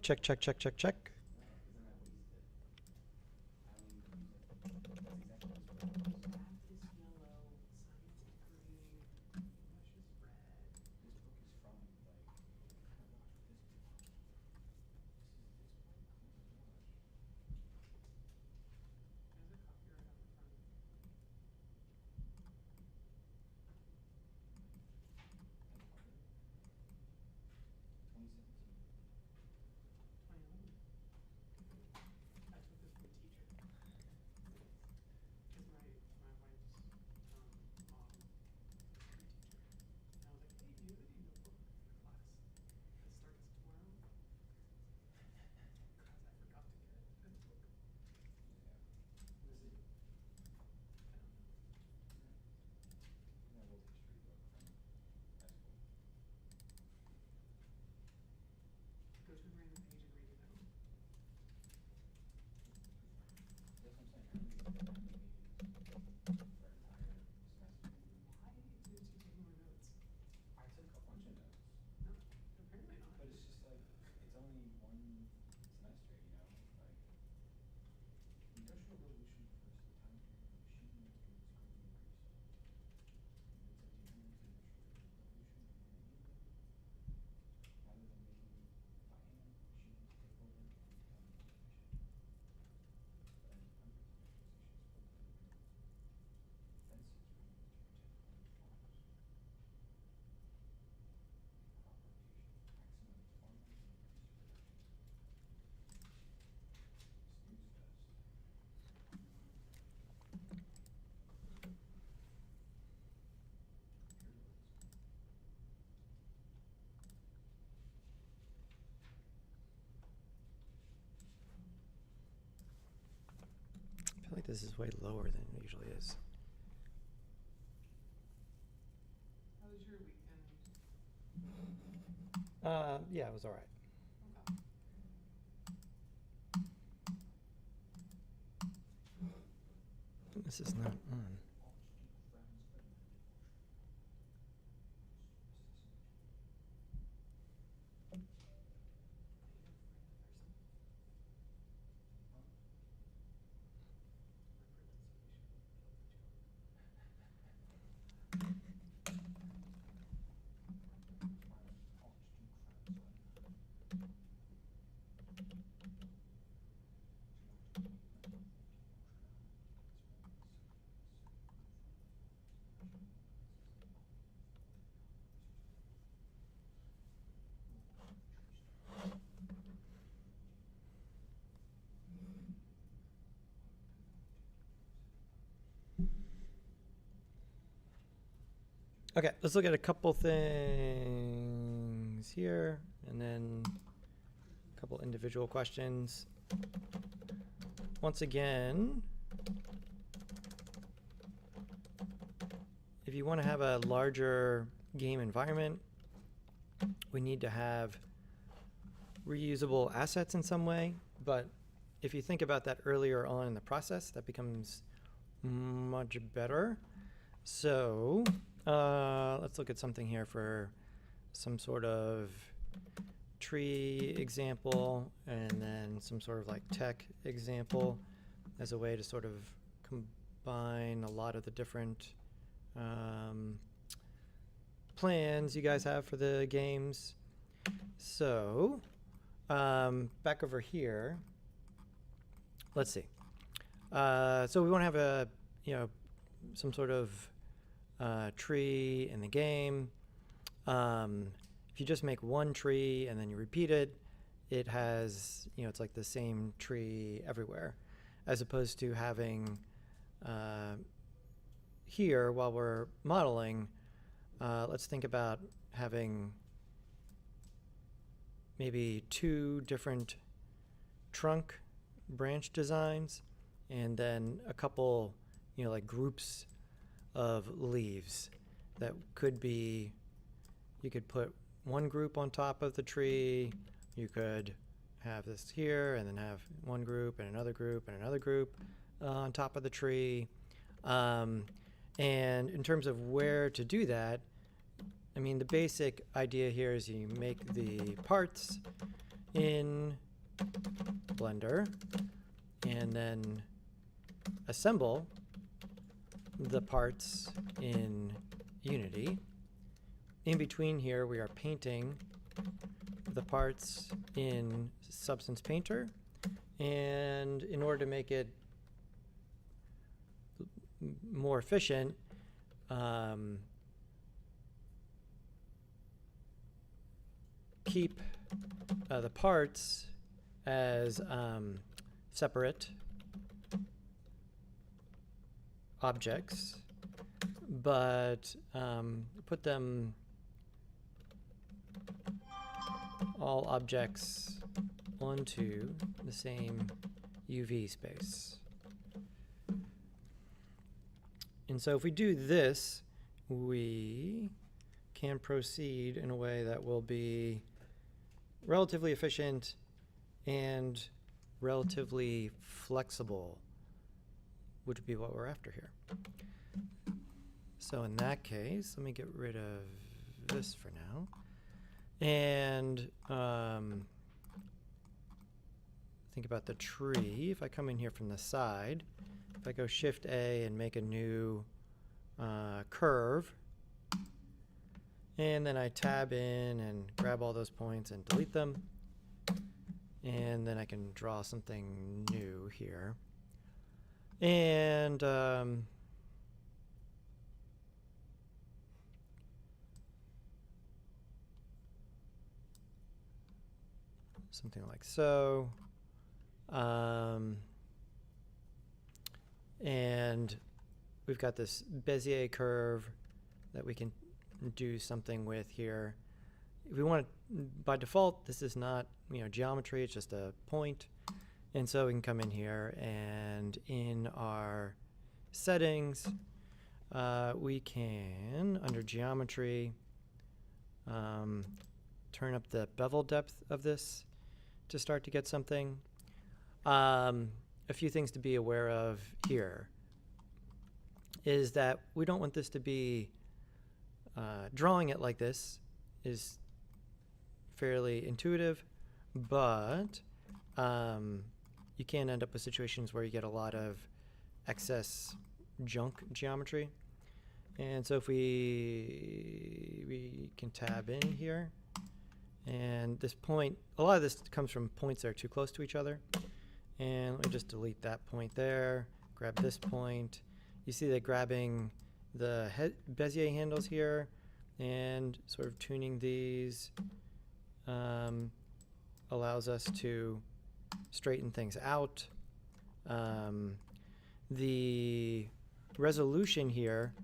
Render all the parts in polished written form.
Check, check, check, check, check. I feel like this is way lower than it usually is. How was your weekend? Yeah, it was all right. This is not on. Okay, let's look at a couple things here and then a couple individual questions. Once again, if you want to have a larger game environment, we need to have reusable assets in some way. But if you think about that earlier on in the process, that becomes much better. So let's look at something here for some sort of tree example and then some sort of like tech example as a way to sort of combine a lot of the different plans you guys have for the games. So back over here, let's see. So we want to have a, some sort of tree in the game. If you just make one tree and then you repeat it, it has, it's like the same tree everywhere, as opposed to having here while we're modeling, let's think about having maybe two different trunk branch designs and then a couple, like groups of leaves that could be, you could put one group on top of the tree, you could have this here and then have one group and another group and another group on top of the tree. And in terms of where to do that, I mean, the basic idea here is you make the parts, in Blender and then assemble the parts in Unity. In between here, we are painting the parts in Substance Painter. And in order to make it more efficient, keep the parts as separate objects, but put them all objects onto the same UV space. And so if we do this, we can proceed in a way that will be relatively efficient and relatively flexible, which would be what we're after here. So in that case, let me get rid of this for now. And think about the tree. If I come in here from the side, if I go Shift A and make a new curve, and then I tab in and grab all those points and delete them, and then I can draw something new here. And something like so. And we've got this Bezier curve that we can do something with here. If we want to, by default, this is not, geometry, it's just a point. And so we can come in here and in our settings, we can, under geometry, turn up the bevel depth of this to start to get something. A few things to be aware of here is that we don't want this to be, drawing it like this is fairly intuitive, but you can end up with situations where you get a lot of excess junk geometry. And so if we can tab in here, and this point, a lot of this comes from points that are too close to each other. And let me just delete that point there, grab this point. You see that grabbing the Bezier handles here and sort of tuning these allows us to straighten things out. The resolution here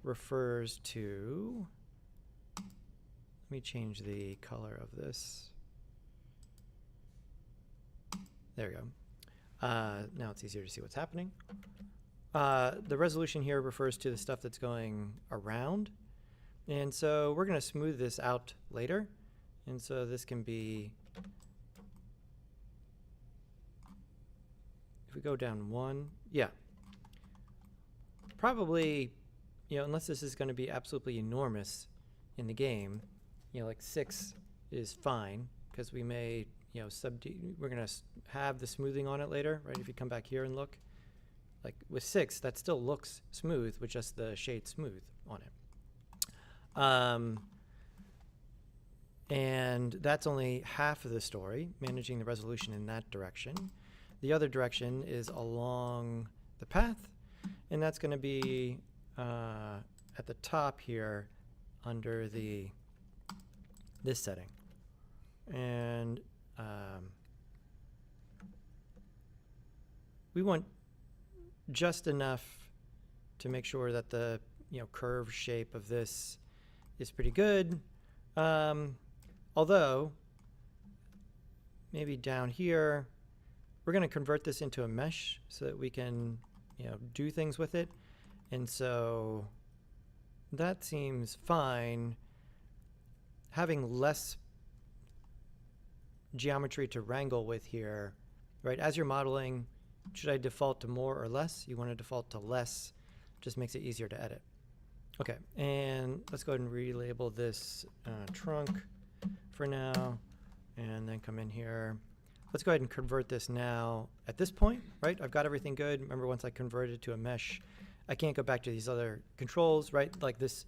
refers to, let me change the color of this. There we go. Now it's easier to see what's happening. The resolution here refers to the stuff that's going around. And so we're going to smooth this out later. And so this can be, if we go down one, yeah. Probably, unless this is going to be absolutely enormous in the game, like 6 is fine, because we may, we're going to have the smoothing on it later, right? If you come back here and look, like with 6, that still looks smooth with just the shade smooth on it. And that's only half of the story, managing the resolution in that direction. The other direction is along the path, and that's going to be at the top here under this setting. And we want just enough to make sure that the curve shape of this is pretty good. Although maybe down here we're going to convert this into a mesh so that we can do things with it, and so that seems fine. Having less geometry to wrangle with here, right? As you're modeling, should I default to more or less? You want to default to less, just makes it easier to edit. Okay, and let's go ahead and relabel this trunk for now. and then come in here. Let's go ahead and convert this now at this point, right? I've got everything good. Remember, once I converted it to a mesh, I can't go back to these other controls, right? Like this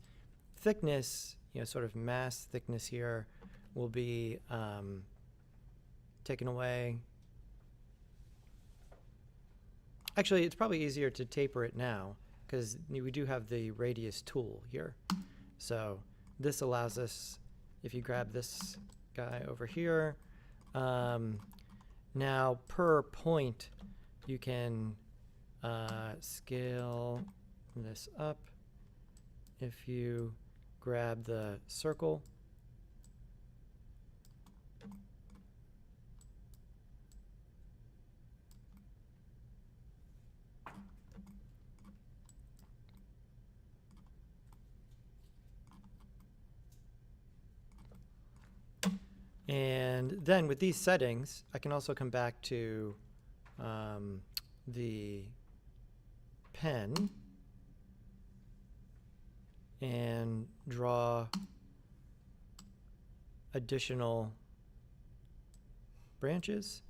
thickness, sort of mass thickness here will be taken away. Actually, it's probably easier to taper it now because we do have the radius tool here. So this allows us, if you grab this guy over here, now per point, you can scale this up. If you grab the circle, and then with these settings, I can also come back to the pen and draw additional branches.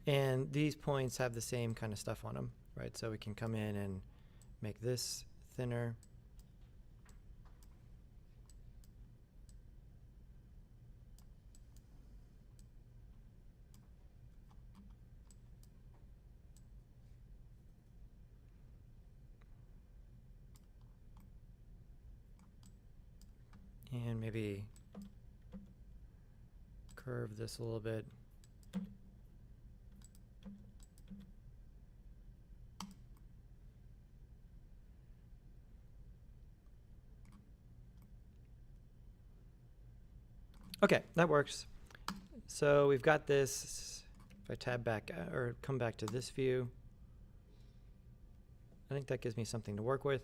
And these points have the same kind of stuff on them, right? So we can come in and make this thinner. And maybe curve this a little bit. Okay, that works. So we've got this. If I tab back or come back to this view, I think that gives me something to work with.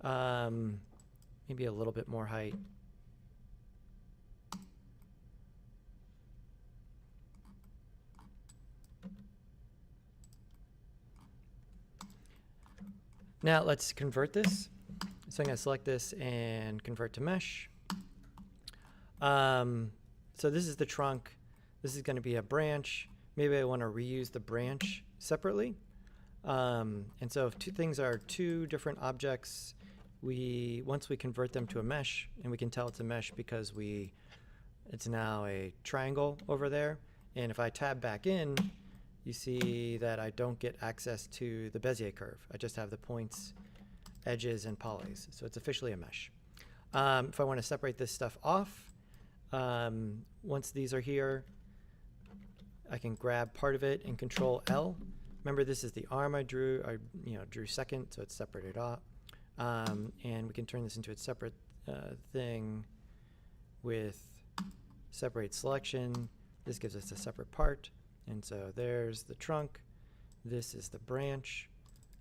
Maybe a little bit more height. Now let's convert this. So I'm going to select this and convert to mesh. So this is the trunk. This is going to be a branch. Maybe I want to reuse the branch separately. And so if two things are two different objects, once we convert them to a mesh, and we can tell it's a mesh because it's now a triangle over there. And if I tab back in, you see that I don't get access to the Bezier curve. I just have the points, edges, and polys. So it's officially a mesh. If I want to separate this stuff off, once these are here, I can grab part of it and Control L. Remember, this is the arm I drew. I drew second, so it's separated off. And we can turn this into a separate thing with separate selection. This gives us a separate part. And so there's the trunk. This is the branch.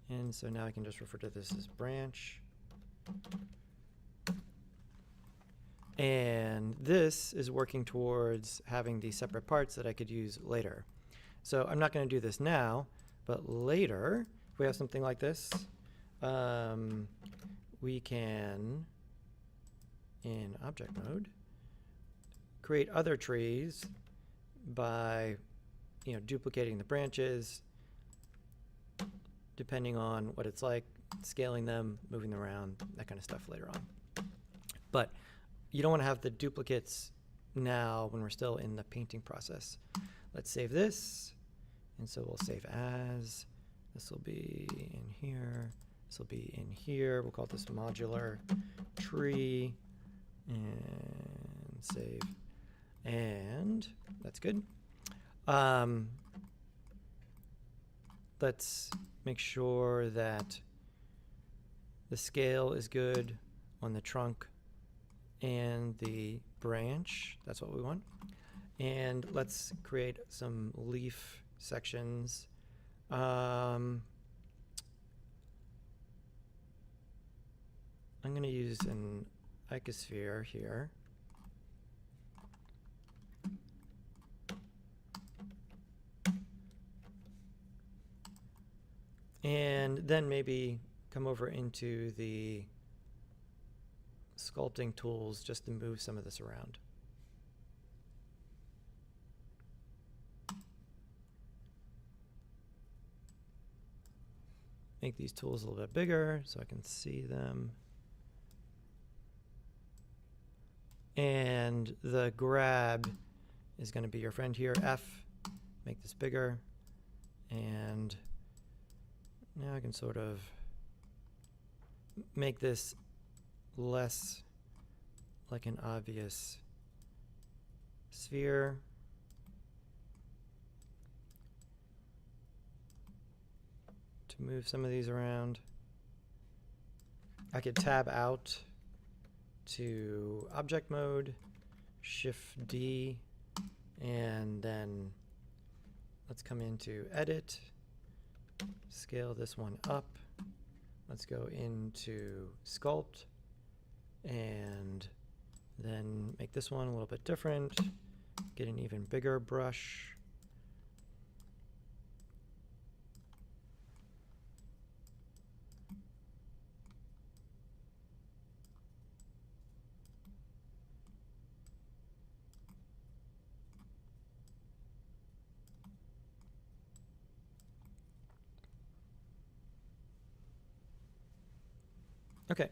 And so now I can just refer to this as branch. And this is working towards having these separate parts that I could use later. So I'm not going to do this now, but later, if we have something like this, we can, in object mode, create other trees by duplicating the branches, depending on what it's like, scaling them, moving them around, that kind of stuff later on. But you don't want to have the duplicates now when we're still in the painting process. Let's save this. And so we'll save as. This will be in here. This will be in here. We'll call this modular tree. And save. And that's good. Let's make sure that the scale is good on the trunk and the branch. That's what we want. And let's create some leaf sections. I'm going to use an icosphere here. And then maybe come over into the sculpting tools just to move some of this around. Make these tools a little bit bigger so I can see them. And the grab is going to be your friend here, F. Make this bigger. And now I can sort of make this less like an obvious sphere. To move some of these around. I could tab out to object mode, Shift D, and then let's come into edit, scale this one up. Let's go into sculpt and then make this one a little bit different, get an even bigger brush. Okay.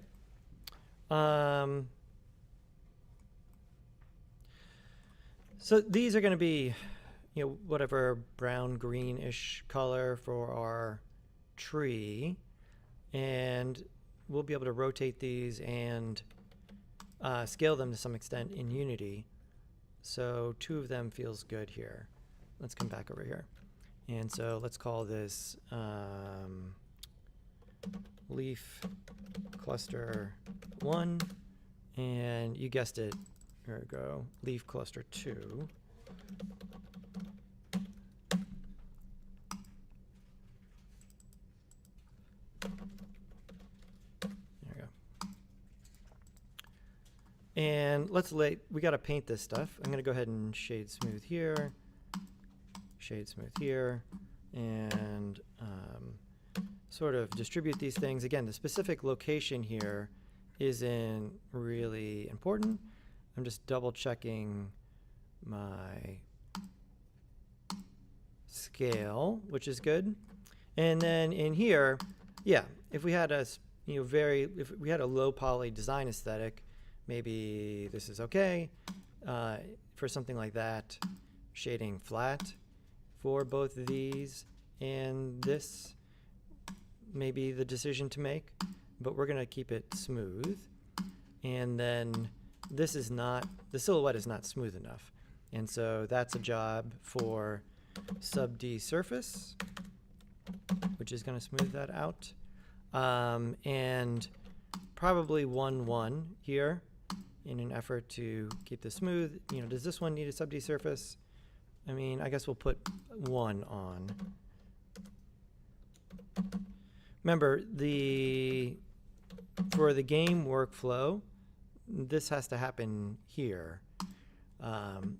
So these are going to be, whatever brown greenish color for our tree, and we'll be able to rotate these and scale them to some extent in Unity. So 2 of them feels good here. Let's come back over here. And so let's call this leaf cluster 1, and you guessed it, here we go, leaf cluster 2. There we go. And we got to paint this stuff. I'm going to go ahead and shade smooth here, and sort of distribute these things. Again, the specific location here isn't really important. I'm just double checking my scale, which is good. And then in here, yeah, if we had a if we had a low poly design aesthetic, maybe this is okay. For something like that, shading flat for both of these and this may be the decision to make, but we're going to keep it smooth. And then the silhouette is not smooth enough. And so that's a job for sub D surface, which is going to smooth that out. And probably 1, 1 here in an effort to keep this smooth. Does this one need a sub D surface? I mean, I guess we'll put 1 on. Remember, for the game workflow, this has to happen here.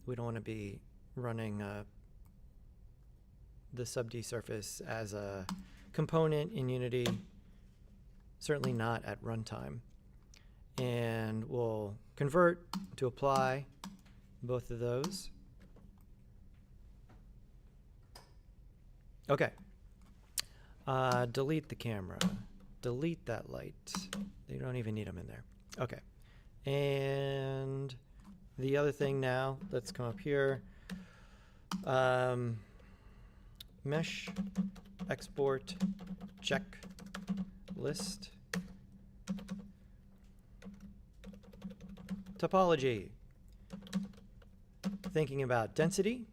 We don't want to be running the sub D surface as a component in Unity, certainly not at runtime. And we'll convert to apply both of those. Okay. Delete the camera. Delete that light. You don't even need them in there. Okay. And the other thing now, let's come up here. Mesh, export, check, list. Topology. Thinking about density.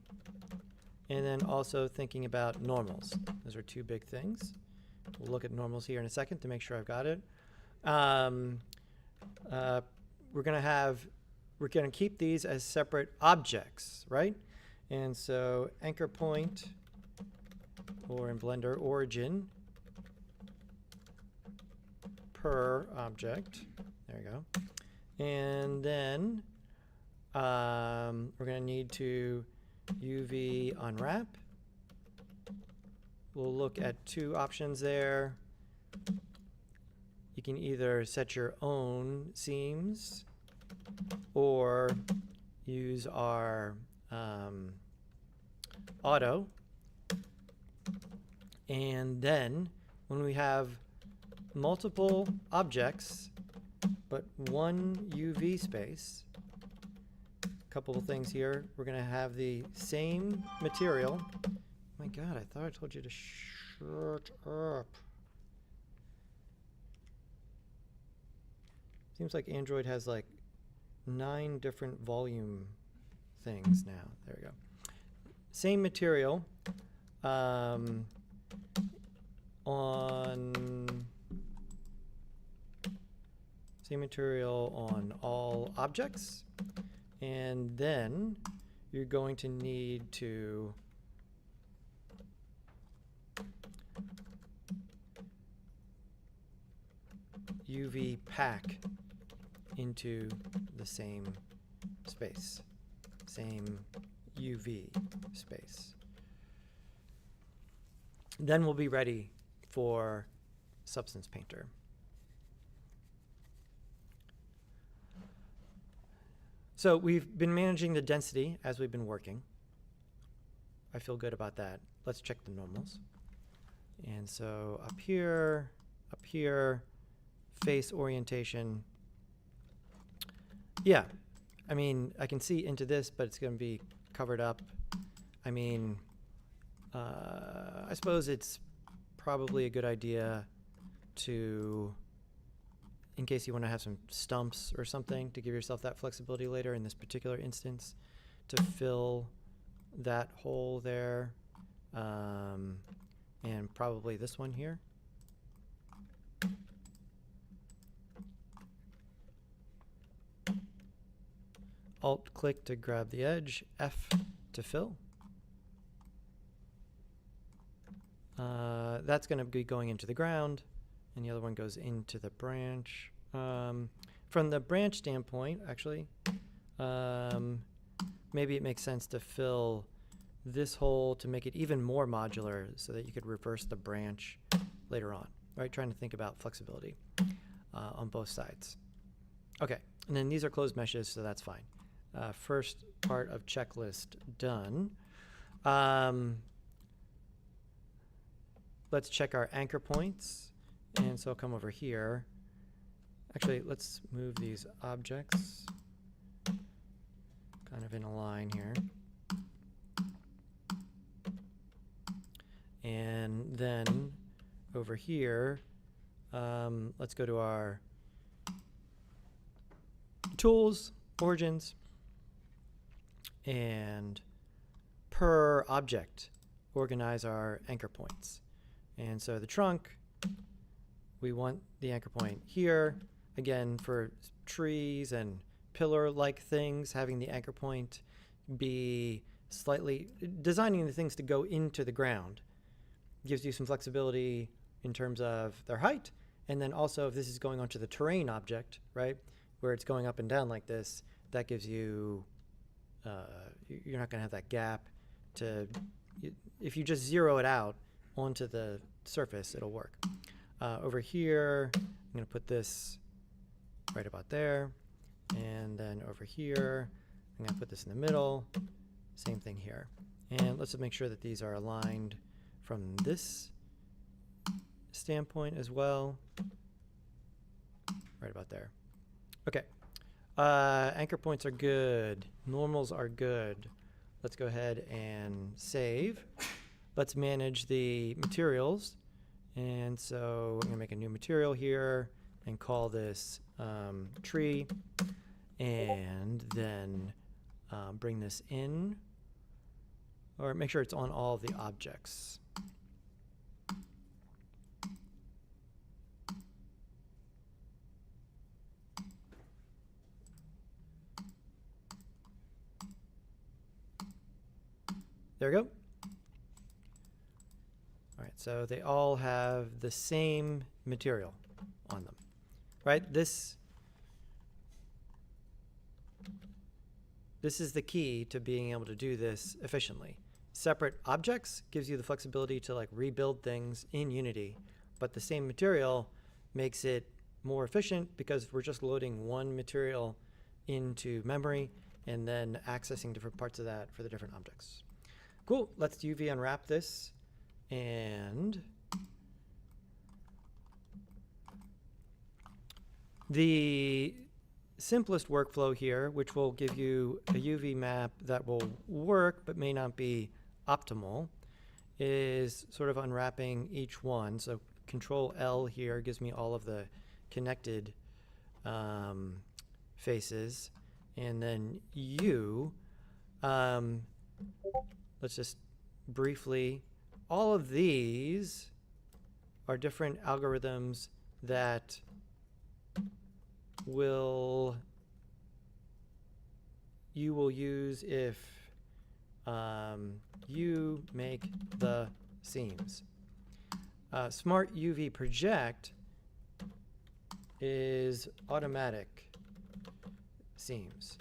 And then also thinking about normals. Those are 2 big things. We'll look at normals here in a second to make sure I've got it. We're going to keep these as separate objects, right? And so anchor point, or in Blender, origin per object. There you go. And then we're going to need to UV unwrap, we'll look at two options there. You can either set your own seams or use our auto. And then when we have multiple objects but one UV space, a couple of things here. We're going to have the same material. My God, I thought I told you to shut up. Seems like Android has like 9 different volume things now. There we go. Same material on all objects, and then you're going to need to UV pack into the same space, same UV space. Then we'll be ready for Substance Painter. So we've been managing the density as we've been working. I feel good about that. Let's check the normals. And so up here, face orientation. Yeah, I mean, I can see into this, but it's going to be covered up. I mean, I suppose it's probably a good idea to, in case you want to have some stumps or something, to give yourself that flexibility later in this particular instance, to fill that hole there, and probably this one here. Alt-click to grab the edge, F to fill. That's going to be going into the ground, and the other one goes into the branch. From the branch standpoint, actually, maybe it makes sense to fill this hole to make it even more modular so that you could reverse the branch later on, right? Trying to think about flexibility on both sides. Okay, and then these are closed meshes, so that's fine. First part of checklist done. Let's check our anchor points. And so I'll come over here. Actually, let's move these objects kind of in a line here. And then over here, let's go to our tools, origins, and per object, organize our anchor points. And so the trunk, we want the anchor point here. Again, for trees and pillar-like things, having the anchor point be slightly, designing the things to go into the ground gives you some flexibility in terms of their height. And then also if this is going onto the terrain object, right, where it's going up and down like this, that gives you, you're not going to have that gap to, if you just zero it out onto the surface, it'll work. Over here, I'm going to put this right about there. And then over here, I'm going to put this in the middle. Same thing here. And let's just make sure that these are aligned from this standpoint as well. Right about there. Okay. Anchor points are good. Normals are good. Let's go ahead and save. Let's manage the materials. And so I'm going to make a new material here and call this tree. And then bring this in. Or make sure it's on all of the objects. There we go. All right, so they all have the same material on them, right? This is the key to being able to do this efficiently. separate objects gives you the flexibility to like rebuild things in Unity, but the same material makes it more efficient because we're just loading one material into memory and then accessing different parts of that for the different objects. Cool, let's UV unwrap this, and the simplest workflow here, which will give you a UV map that will work but may not be optimal, is sort of unwrapping each one. So Control L here gives me all of the connected faces, and then U, let's just briefly, all of these are different algorithms that you will use if you make the seams. Smart UV project is automatic seams.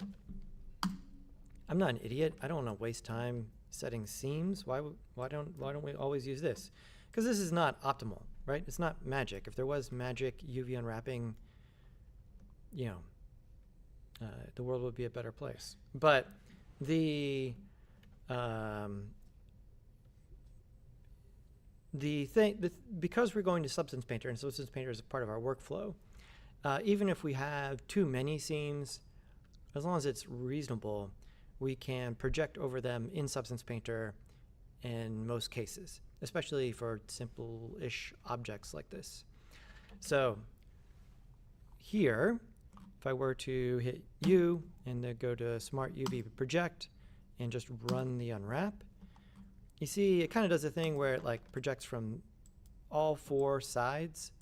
I'm not an idiot. I don't want to waste time setting seams. Why don't we always use this? Because this is not optimal, right? It's not magic. If there was magic UV unwrapping, you know, the world would be a better place. But because we're going to Substance Painter, and Substance Painter is a part of our workflow, even if we have too many seams, as long as it's reasonable, we can project over them in Substance Painter in most cases, especially for simple-ish objects like this. So here, if I were to hit U and then go to Smart UV Project and just run the unwrap, you see it kind of does a thing where it like projects from all four sides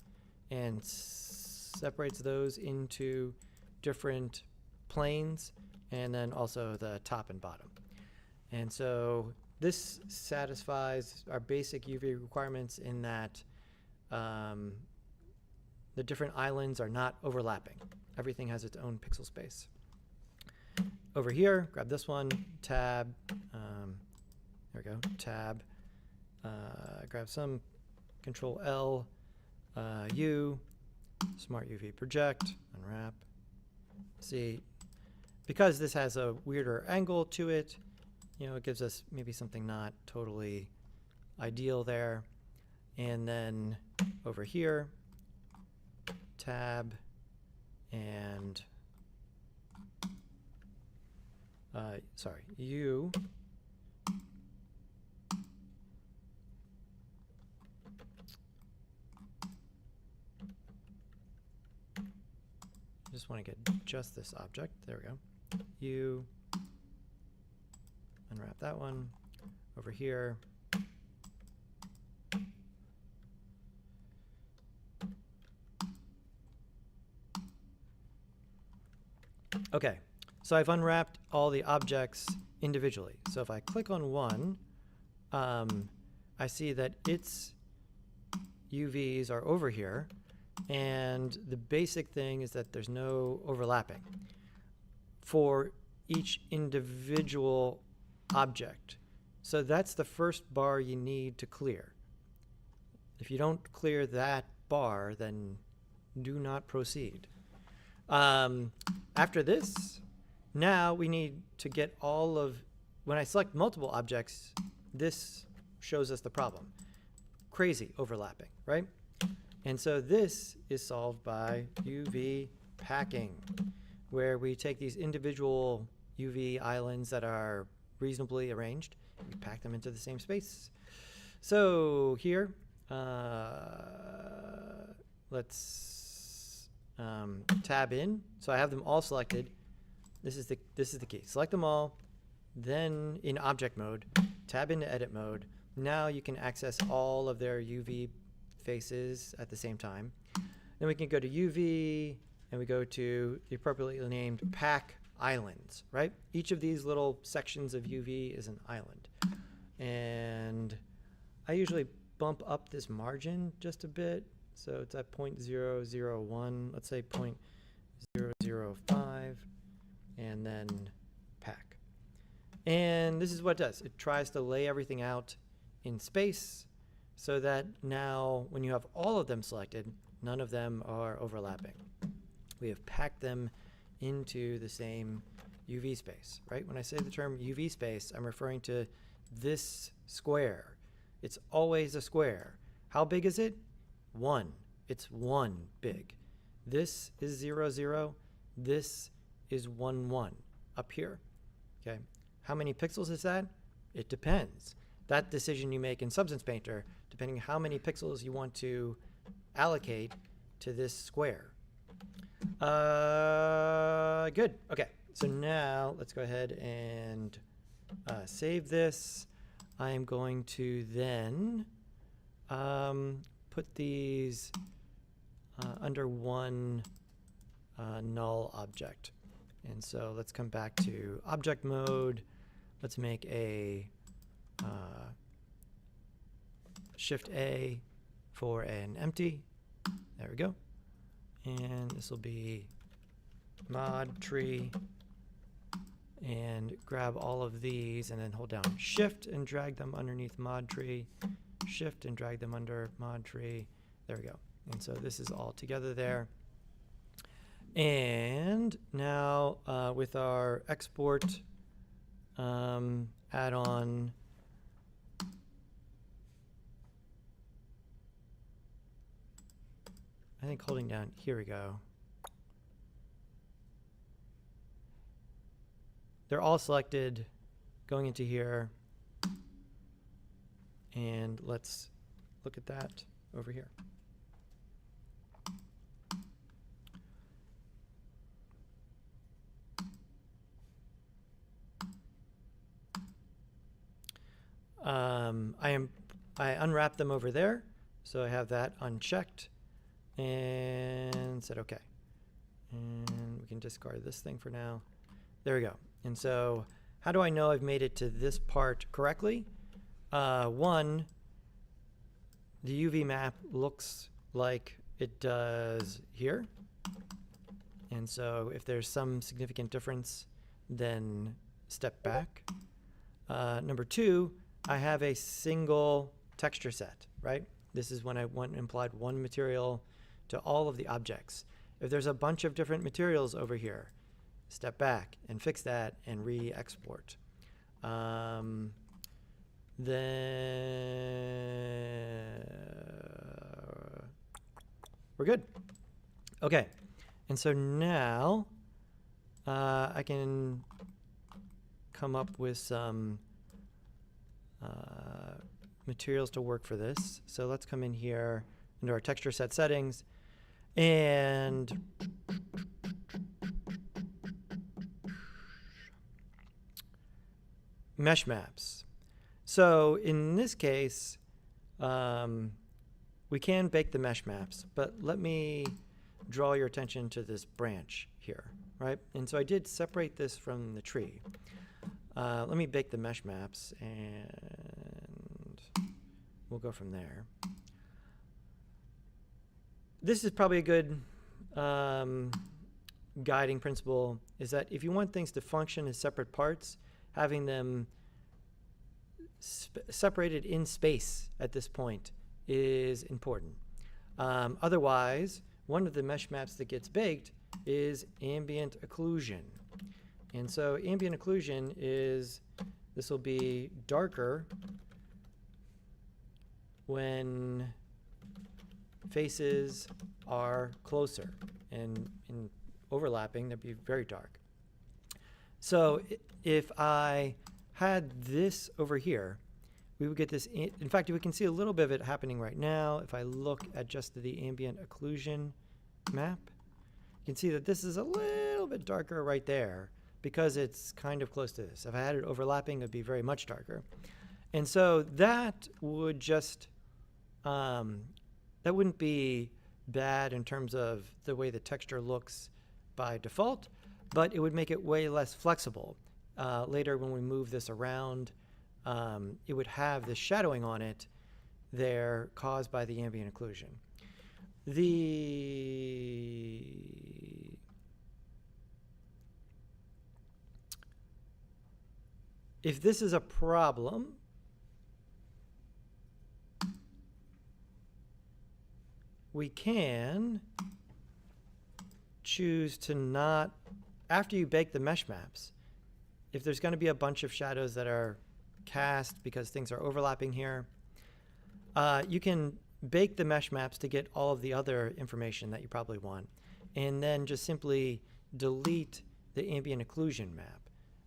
and separates those into different planes, and then also the top and bottom. And so this satisfies our basic UV requirements in that the different islands are not overlapping. Everything has its own pixel space. Over here, grab this one, tab, there we go, tab, grab some, Control L, U, Smart UV Project, unwrap. See, because this has a weirder angle to it, you know, it gives us maybe something not totally ideal there. And then over here, tab, and sorry, U, just want to get just this object. There we go. U, unwrap that one. Over here. Okay, so I've unwrapped all the objects individually. So if I click on one, I see that its UVs are over here. And the basic thing is that there's no overlapping for each individual object. So that's the first bar you need to clear. If you don't clear that bar, then do not proceed. After this, now we need to get all of, when I select multiple objects, this shows us the problem. Crazy overlapping, right? And so this is solved by UV packing, where we take these individual UV islands that are reasonably arranged, and we pack them into the same space. So here, let's tab in. So I have them all selected. This is the key. Select them all, then in object mode, tab into edit mode. Now you can access all of their UV faces at the same time. Then we can go to UV, and we go to the appropriately named pack islands, right? Each of these little sections of UV is an island. And I usually bump up this margin just a bit. So it's at 0.001, let's say 0.005, and then pack. And this is what it does. It tries to lay everything out in space so that now when you have all of them selected, none of them are overlapping. We have packed them into the same UV space, right? When I say the term UV space, I'm referring to this square. It's always a square. How big is it? 1. It's 1 big. This is 0, 0. This is 1, 1 up here, okay? How many pixels is that? It depends. That decision you make in Substance Painter, depending how many pixels you want to allocate to this square. Good. Okay. So now let's go ahead and save this. I am going to then put these under one null object. And so let's come back to object mode. Let's make a Shift A for an empty. There we go. And this will be mod tree. And grab all of these and then hold down Shift and drag them underneath mod tree. Shift and drag them under mod tree. There we go. And so this is all together there. And now with our export add-on, I think holding down, here we go. They're all selected going into here. And let's look at that over here. I unwrapped them over there, so I have that unchecked and said okay. And we can discard this thing for now. There we go. And so how do I know I've made it to this part correctly? One, the UV map looks like it does here. And so if there's some significant difference, then step back. Number two, I have a single texture set, right? This is when I applied one material to all of the objects. If there's a bunch of different materials over here, step back and fix that and re-export. Then we're good. Okay, and so now I can come up with some materials to work for this. So let's come in here into our texture set settings and mesh maps. So in this case, we can bake the mesh maps, but let me draw your attention to this branch here, right? And so I did separate this from the tree. Let me bake the mesh maps and we'll go from there. This is probably a good guiding principle, is that if you want things to function as separate parts, having them separated in space at this point is important. Otherwise, one of the mesh maps that gets baked is ambient occlusion. And so ambient occlusion is, this will be darker when faces are closer, and in overlapping, that'd be very dark. So if I had this over here, we would get this, in fact, we can see a little bit of it happening right now. If I look at just the ambient occlusion map, you can see that this is a little bit darker right there because it's kind of close to this. If I had it overlapping, it'd be very much darker. And so that would just, that wouldn't be bad in terms of the way the texture looks by default, but it would make it way less flexible. Later when we move this around, it would have this shadowing on it there caused by the ambient occlusion. if this is a problem, we can choose to not, after you bake the mesh maps, if there's going to be a bunch of shadows that are cast because things are overlapping here, you can bake the mesh maps to get all of the other information that you probably want, and then just simply delete the ambient occlusion map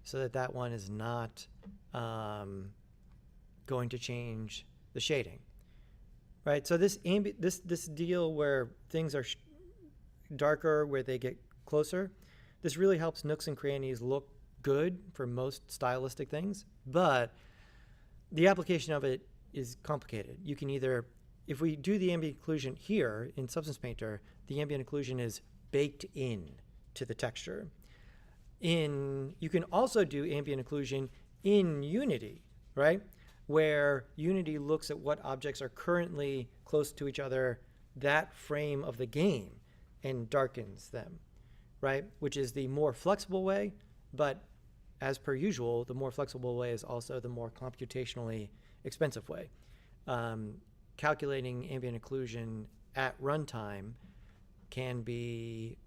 so that that one is not going to change the shading, right? So this this deal where things are darker, where they get closer, this really helps nooks and crannies look good for most stylistic things, but the application of it is complicated. You can either, if we do the ambient occlusion here in Substance Painter, the ambient occlusion is baked in to the texture. You can also do ambient occlusion in Unity, right? Where Unity looks at what objects are currently close to each other that frame of the game and darkens them, right? Which is the more flexible way, but as per usual, the more flexible way is also the more computationally expensive way. Calculating ambient occlusion at runtime can be,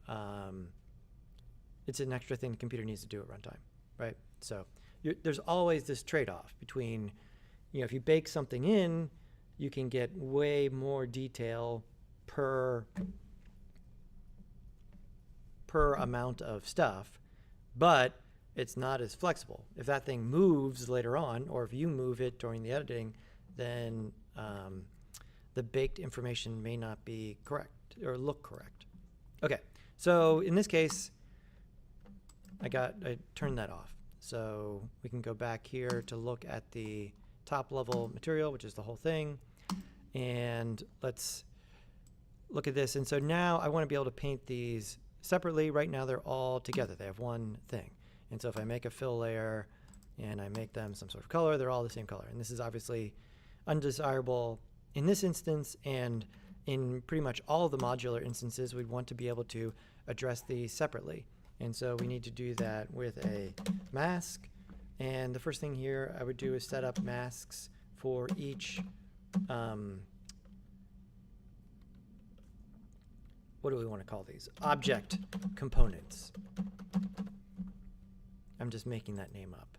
it's an extra thing the computer needs to do at runtime, right? So there's always this trade-off between, if you bake something in, you can get way more detail per amount of stuff, but it's not as flexible. If that thing moves later on, or if you move it during the editing, then the baked information may not be correct or look correct. Okay, so in this case, I turned that off. So we can go back here to look at the top level material, which is the whole thing. And let's look at this. And so now I want to be able to paint these separately. Right now they're all together. They have one thing. And so if I make a fill layer and I make them some sort of color, they're all the same color. And this is obviously undesirable in this instance, and in pretty much all of the modular instances, we'd want to be able to address these separately. And so we need to do that with a mask. And the first thing here I would do is set up masks for each, what do we want to call these? Object components. I'm just making that name up.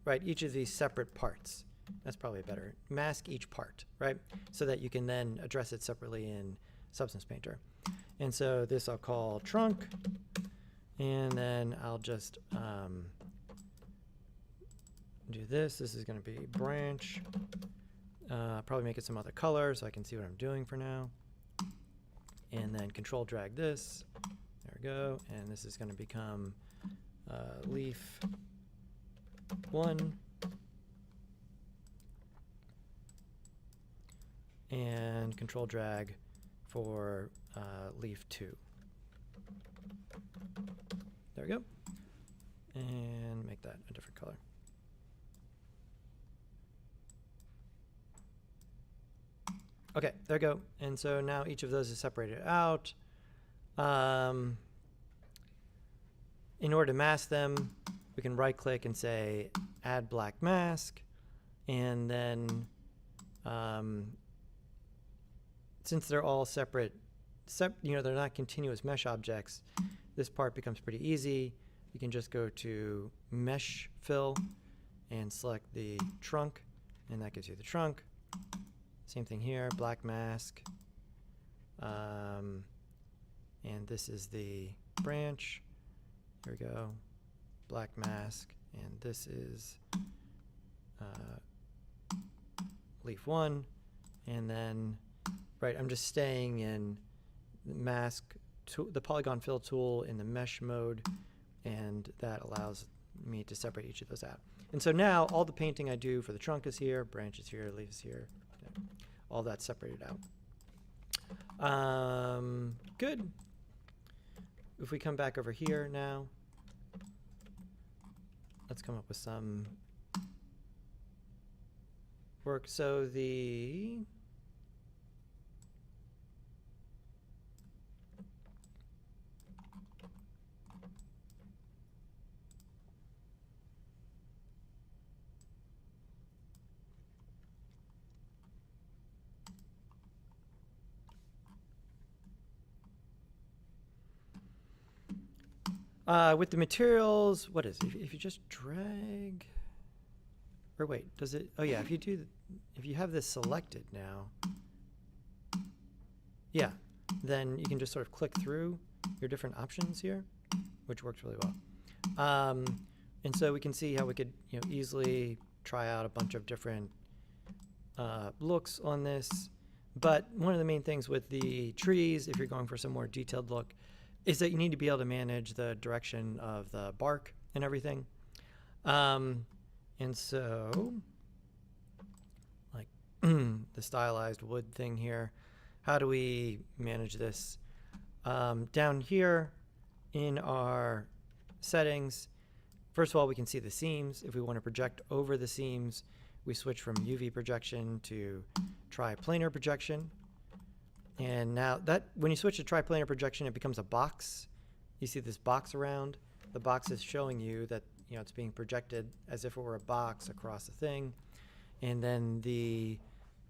Right, each of these separate parts. That's probably better. Mask each part, right? So that you can then address it separately in Substance Painter. And so this I'll call trunk. And then I'll just do this. This is going to be branch. Probably make it some other color so I can see what I'm doing for now. And then control drag this. There we go. And this is going to become leaf 1. And control drag for leaf 2. There we go. And make that a different color. Okay, there we go. And so now each of those is separated out. In order to mask them, we can right click and say add black mask. And then since they're all separate, they're not continuous mesh objects, this part becomes pretty easy. You can just go to mesh fill and select the trunk, and that gives you the trunk. Same thing here, black mask. And this is the branch. Here we go, black mask, and this is leaf 1. And then, right, I'm just staying in the mask, the polygon fill tool in the mesh mode, and that allows me to separate each of those out. And so now all the painting I do for the trunk is here, branch is here, leaf is here, all that's separated out. Good. If we come back over here now, let's come up with some work. So the With the materials, what is it? If you just drag, or wait, does it? Oh yeah, if you have this selected now, yeah, then you can just sort of click through your different options here, which works really well. And so we can see how we could, easily try out a bunch of different looks on this. But one of the main things with the trees, if you're going for some more detailed look, is that you need to be able to manage the direction of the bark and everything. And so, like the stylized wood thing here, how do we manage this? Down here in our settings, first of all, we can see the seams. If we want to project over the seams, we switch from UV projection to triplanar projection. And now that when you switch to triplanar projection, it becomes a box. You see this box around. The box is showing you that it's being projected as if it were a box across the thing. And then the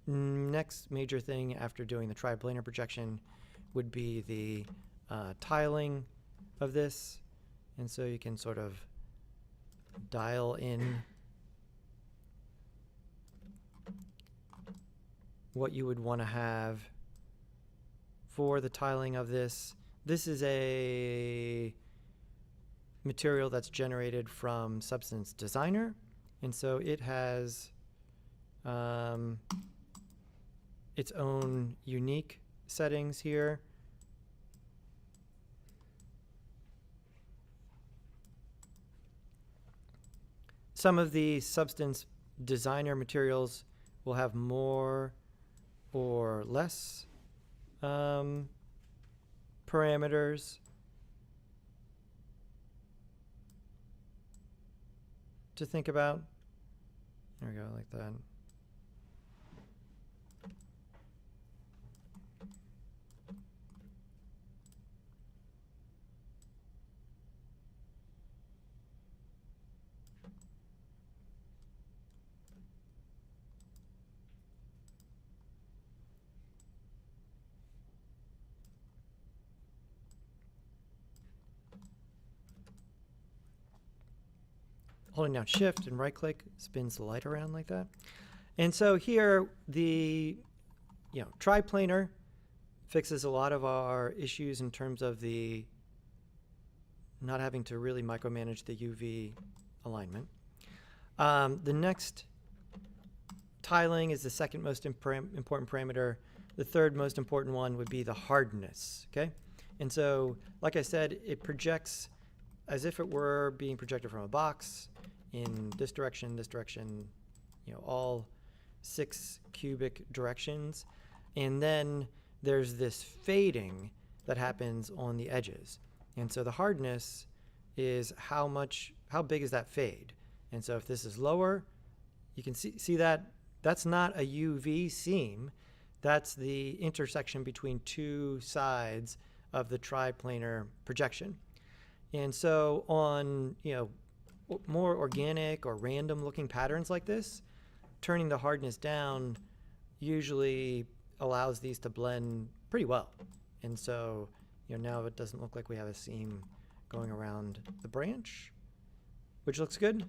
next major thing after doing the triplanar projection would be the tiling of this. And so you can sort of dial in what you would want to have for the tiling of this. This is a material that's generated from Substance Designer, and so it has its own unique settings here. Some of the Substance Designer materials will have more or less parameters to think about. There we go, like that. Holding down Shift and right click spins the light around like that. And so here the triplanar fixes a lot of our issues in terms of the not having to really micromanage the UV alignment. The next tiling is the second most important parameter. The third most important one would be the hardness, okay? And so, like I said, it projects as if it were being projected from a box in this direction, all 6 cubic directions. And then there's this fading that happens on the edges. And so the hardness is how big is that fade? And so if this is lower, you can see that that's not a UV seam. That's the intersection between two sides of the triplanar projection. And so on, more organic or random looking patterns like this, turning the hardness down usually allows these to blend pretty well. And so, now it doesn't look like we have a seam going around the branch, which looks good.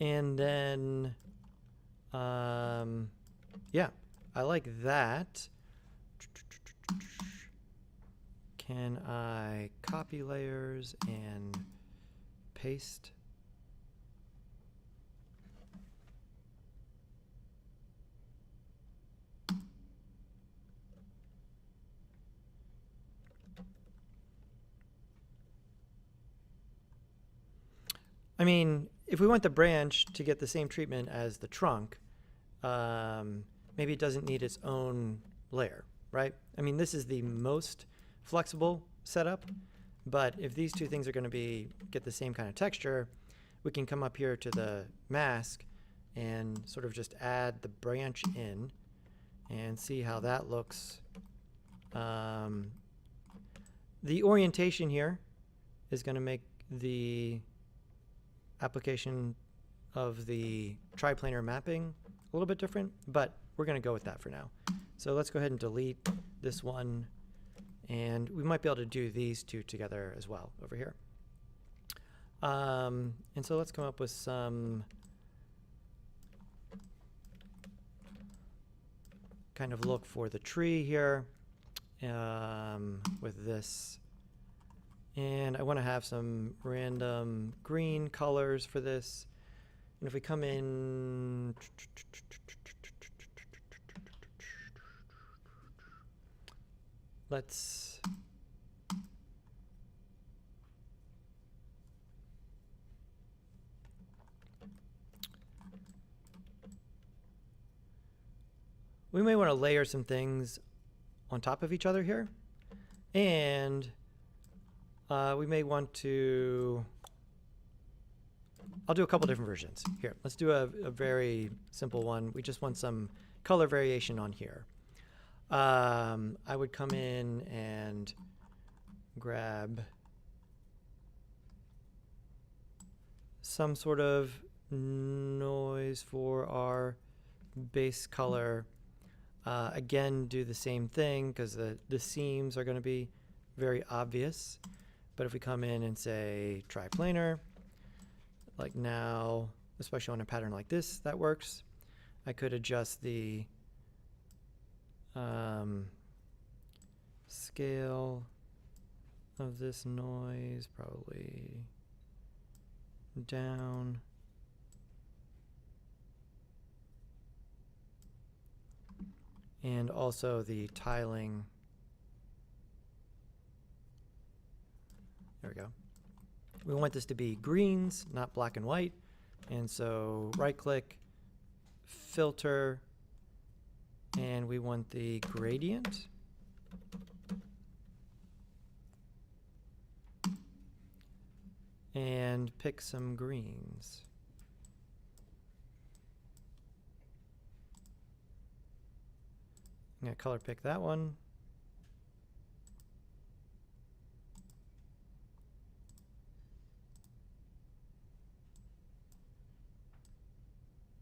And then, yeah, I like that. Can I copy layers and paste? I mean, if we want the branch to get the same treatment as the trunk, maybe it doesn't need its own layer, right? I mean, this is the most flexible setup, but if these two things are going to get the same kind of texture, we can come up here to the mask and sort of just add the branch in and see how that looks. The orientation here is going to make the application of the triplanar mapping a little bit different, but we're going to go with that for now. So let's go ahead and delete this one And we might be able to do these two together as well over here. And so let's come up with some kind of look for the tree here with this. And I want to have some random green colors for this. And if we come in, let's we may want to layer some things on top of each other here. And we may want to, I'll do a couple different versions. Here, let's do a very simple one. We just want some color variation on here. I would come in and grab some sort of noise for our base color. Again, do the same thing because the seams are going to be very obvious. But if we come in and say triplanar, like now, especially on a pattern like this, that works. I could adjust the scale of this noise probably down. And also the tiling. There we go. We want this to be greens, not black and white. And so right click, filter, and we want the gradient. And pick some greens. I'm going to color pick that one.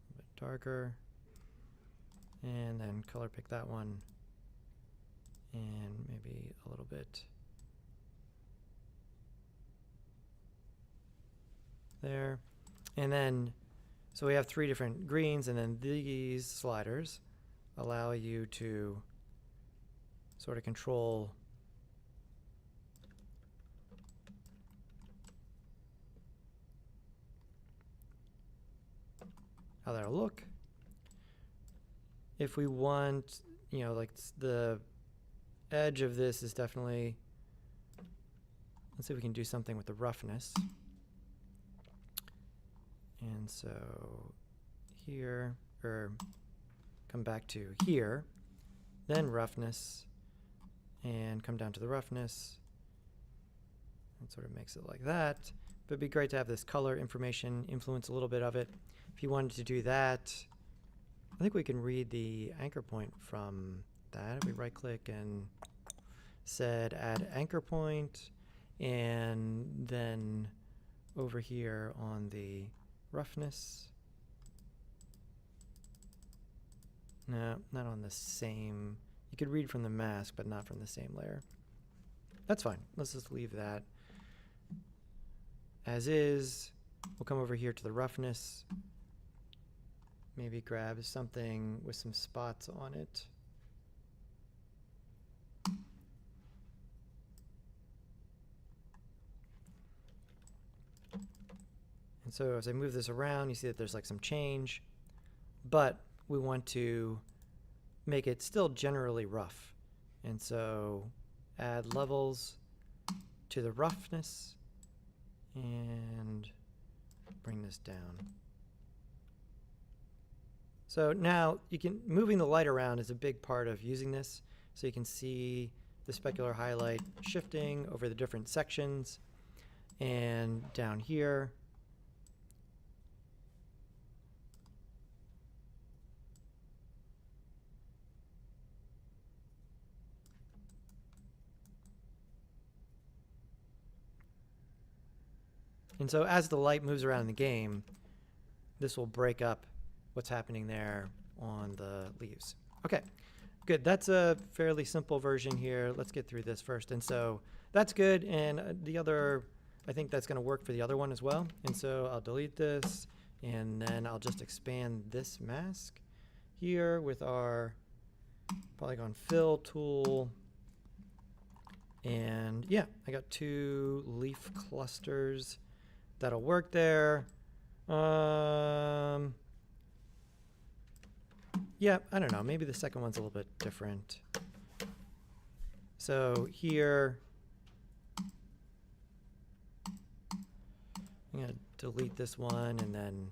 A bit darker. And then color pick that one. And maybe a little bit there. And then, so we have 3 different greens, and then these sliders allow you to sort of control how that'll look. If we want, you know, like the edge of this is definitely, let's see if we can do something with the roughness. And so here, or come back to here, then roughness, and come down to the roughness. That sort of makes it like that. But it'd be great to have this color information influence a little bit of it. If you wanted to do that, I think we can read the anchor point from that. We right click and said add anchor point, and then over here on the roughness. No, not on the same. You could read from the mask, but not from the same layer. That's fine. Let's just leave that as is. We'll come over here to the roughness. Maybe grab something with some spots on it. And so as I move this around, you see that there's like some change, but we want to make it still generally rough. And so add levels to the roughness and bring this down. So now you can, moving the light around is a big part of using this. So you can see the specular highlight shifting over the different sections, and down here, and so as the light moves around in the game, this will break up what's happening there on the leaves. Okay, Good. That's a fairly simple version here. Let's get through this first. And so that's good. And the other, I think that's going to work for the other one as well. And so I'll delete this, and then I'll just expand this mask here with our polygon fill tool. And yeah, I got 2 leaf clusters that'll work there. Yeah, I don't know. Maybe the second one's a little bit different. So here, I'm going to delete this one and then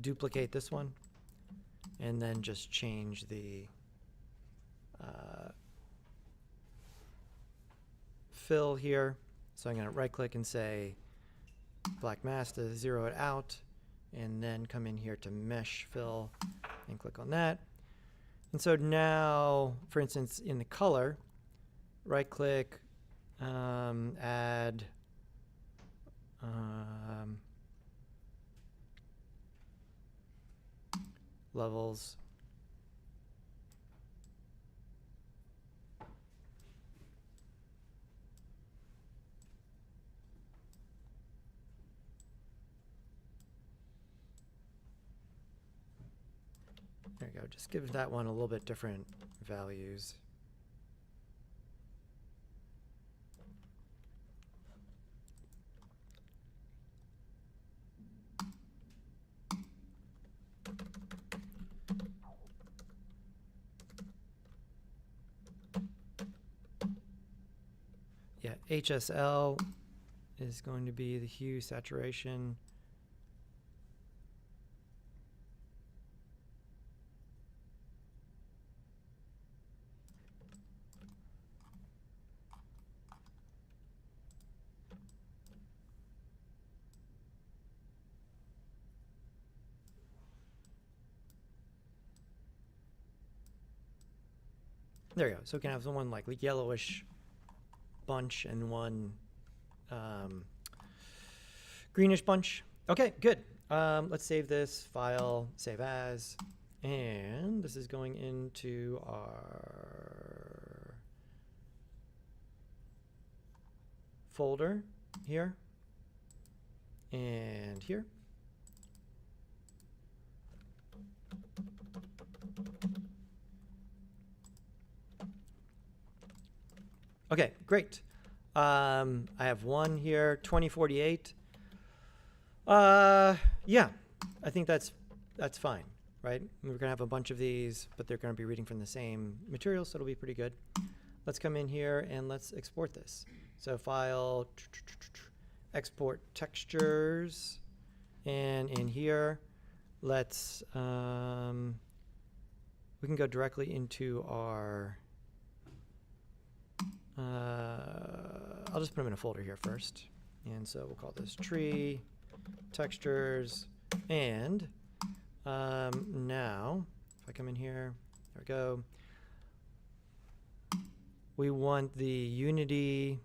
duplicate this one, and then just change the fill here. So I'm going to right click and say black mask to 0 it out, and then come in here to mesh fill and click on that. And so now, for instance, in the color, right click, add levels. There you go. Just give that one a little bit different values. Yeah, HSL is going to be the hue saturation. There you go. So we can have one like yellowish bunch and one greenish bunch. Okay, good. Let's save this file, save as, and this is going into our folder here and here. Okay, great. I have one here, 2048. Yeah, I think that's fine, right? We're gonna have a bunch of these, but they're gonna be reading from the same material, so it'll be pretty good. Let's come in here and let's export this. So file, export textures, and in here, let's, we can go directly into our, I'll just put them in a folder here first. And so we'll call this tree, textures, and now, if I come in here, there we go. We want the Unity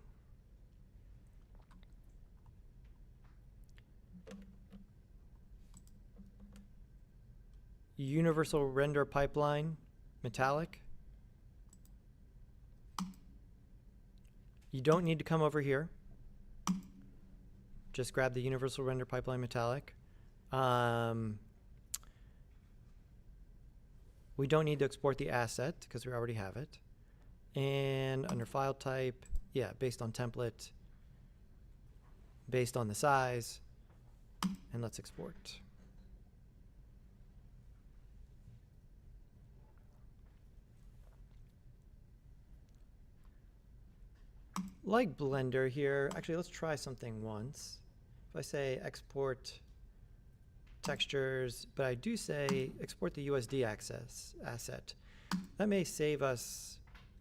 universal render pipeline metallic. You don't need to come over here. Just grab the universal render pipeline metallic. We don't need to export the asset because we already have it. And under file type, yeah, based on template, based on the size, and let's export. Like Blender here, actually let's try something once. If I say export textures, but I do say export the USD asset, that may save us.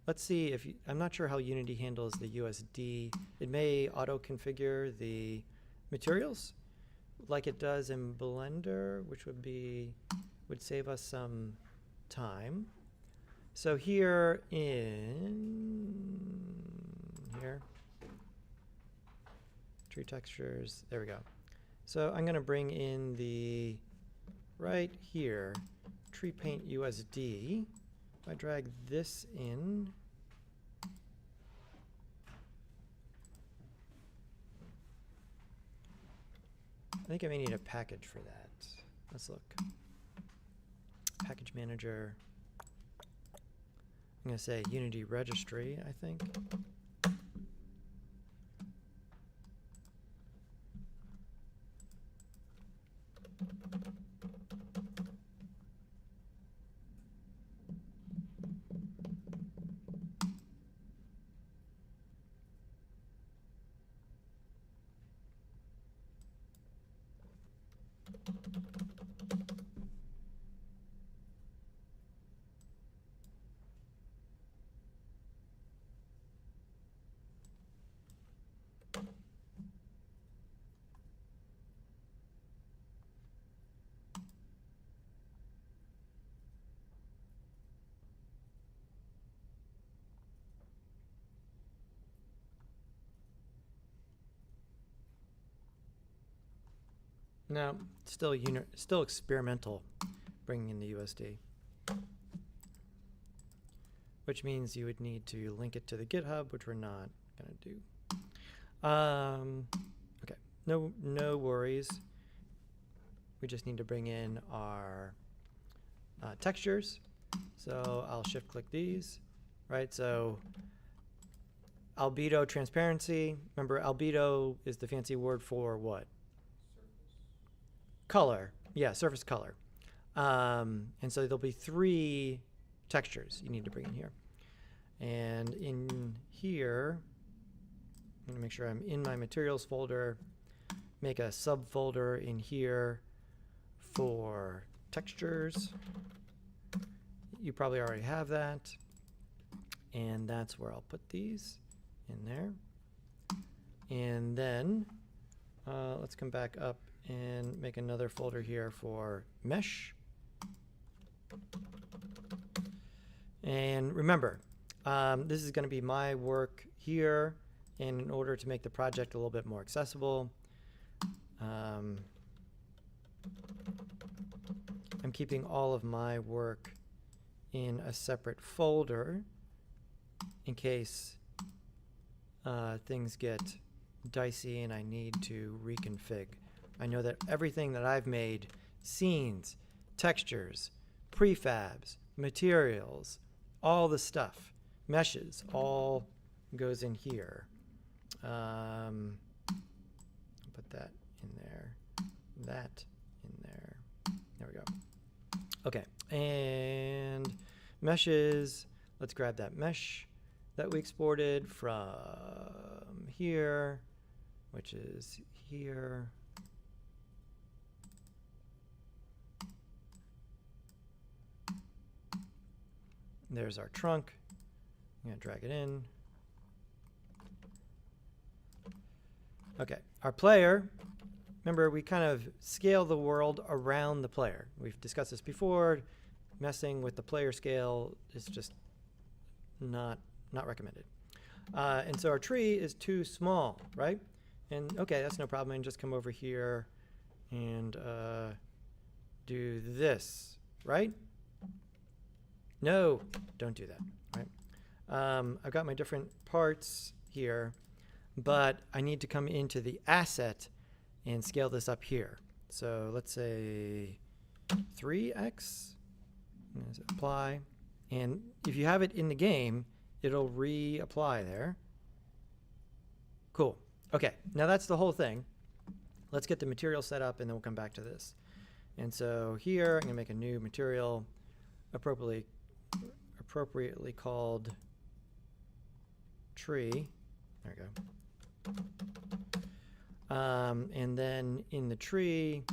Let's see if, I'm not sure how Unity handles the USD. It may auto-configure the materials like it does in Blender, which would save us some time. So here here, tree textures, there we go. So I'm gonna bring in the, right here, tree paint USD. If I drag this in, I think I may need a package for that. Let's look. Package manager. I'm going to say Unity registry, I think. No, still experimental, bringing in the USD. Which means you would need to link it to the GitHub, which we're not gonna do. Okay, no worries. We just need to bring in our textures. So I'll shift click these, right? So albedo transparency. Remember, albedo is the fancy word for what? Color. Yeah, surface color. And so there'll be 3 textures you need to bring in here. And in here, I'm gonna make sure I'm in my materials folder, make a subfolder in here for textures. You probably already have that. And that's where I'll put these in there. And then let's come back up and make another folder here for mesh. And remember, this is going to be my work here, and in order to make the project a little bit more accessible, I'm keeping all of my work in a separate folder in case things get dicey and I need to reconfig. I know that everything that I've made, scenes, textures, prefabs, materials, all the stuff, meshes, all goes in here. Put that in there, that in there. There we go. Okay, and meshes, let's grab that mesh that we exported from here, which is here. There's our trunk. I'm going to drag it in. Okay, our player. Remember, we kind of scale the world around the player. We've discussed this before. Messing with the player scale is just not recommended. And so our tree is too small, right? And okay, that's no problem. And just come over here and do this, right? No, don't do that, right? I've got my different parts here, but I need to come into the asset and scale this up here. So let's say 3x, apply. And if you have it in the game, it'll reapply there. Cool. Okay, now that's the whole thing. Let's get the material set up and then we'll come back to this. And so here, I'm gonna make a new material appropriately called tree. There we go. And then in the tree,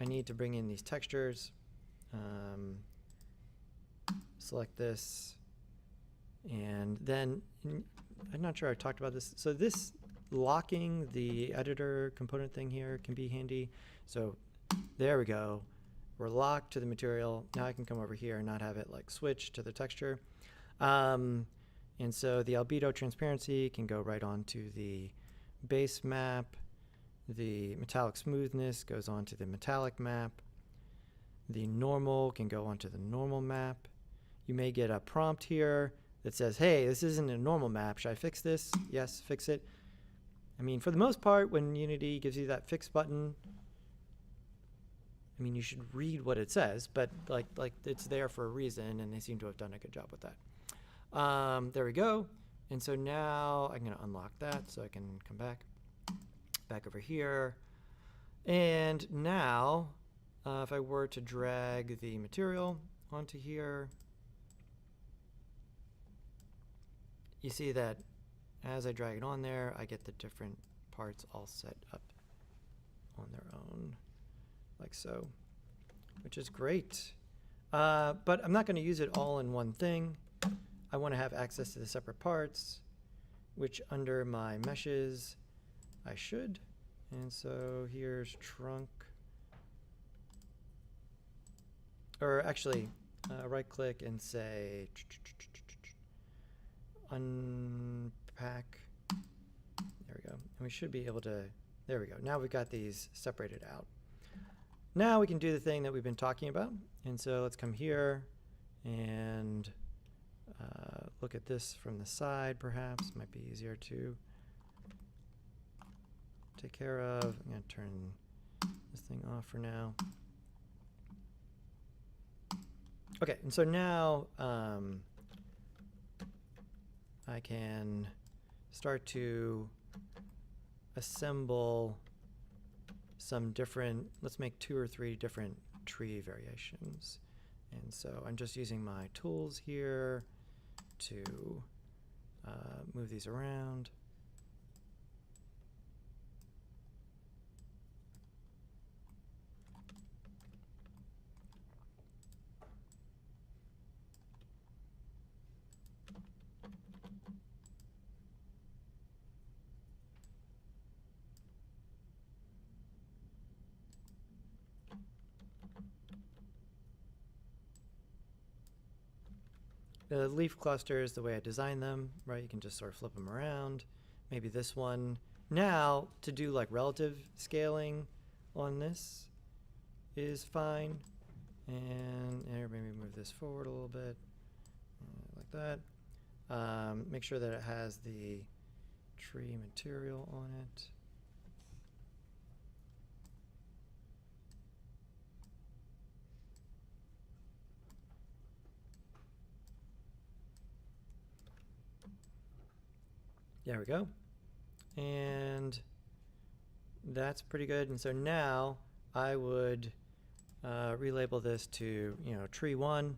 I need to bring in these textures. Select this. And then, I'm not sure I talked about this. So this locking the editor component thing here can be handy. So there we go. We're locked to the material. Now I can come over here and not have it like switch to the texture. And so the albedo transparency can go right onto the base map. The metallic smoothness goes onto the metallic map. The normal can go onto the normal map. You may get a prompt here that says, hey, this isn't a normal map. Should I fix this? Yes, fix it. I mean, for the most part, when Unity gives you that fix button, I mean, you should read what it says, but like it's there for a reason, and they seem to have done a good job with that. There we go. And so now I'm going to unlock that so I can come back over here. And now, if I were to drag the material onto here, you see that as I drag it on there, I get the different parts all set up on their own, like so, which is great. But I'm not going to use it all in one thing. I want to have access to the separate parts, which under my meshes, I should. And so here's trunk. Or actually, right click and say unpack. There we go. And we should be able to, there we go. Now we've got these separated out. Now we can do the thing that we've been talking about. And so let's come here and look at this from the side, perhaps. Might be easier to take care of. I'm going to turn this thing off for now. Okay, and so now I can start to assemble some different, let's make 2 or 3 different tree variations. And so I'm just using my tools here to move these around. The leaf clusters, the way I designed them, right? You can just sort of flip them around. Maybe this one. Now, to do like relative scaling on this is fine. And maybe move this forward a little bit, like that. Make sure that it has the tree material on it. There we go. And that's pretty good. And so now I would relabel this to, tree 1.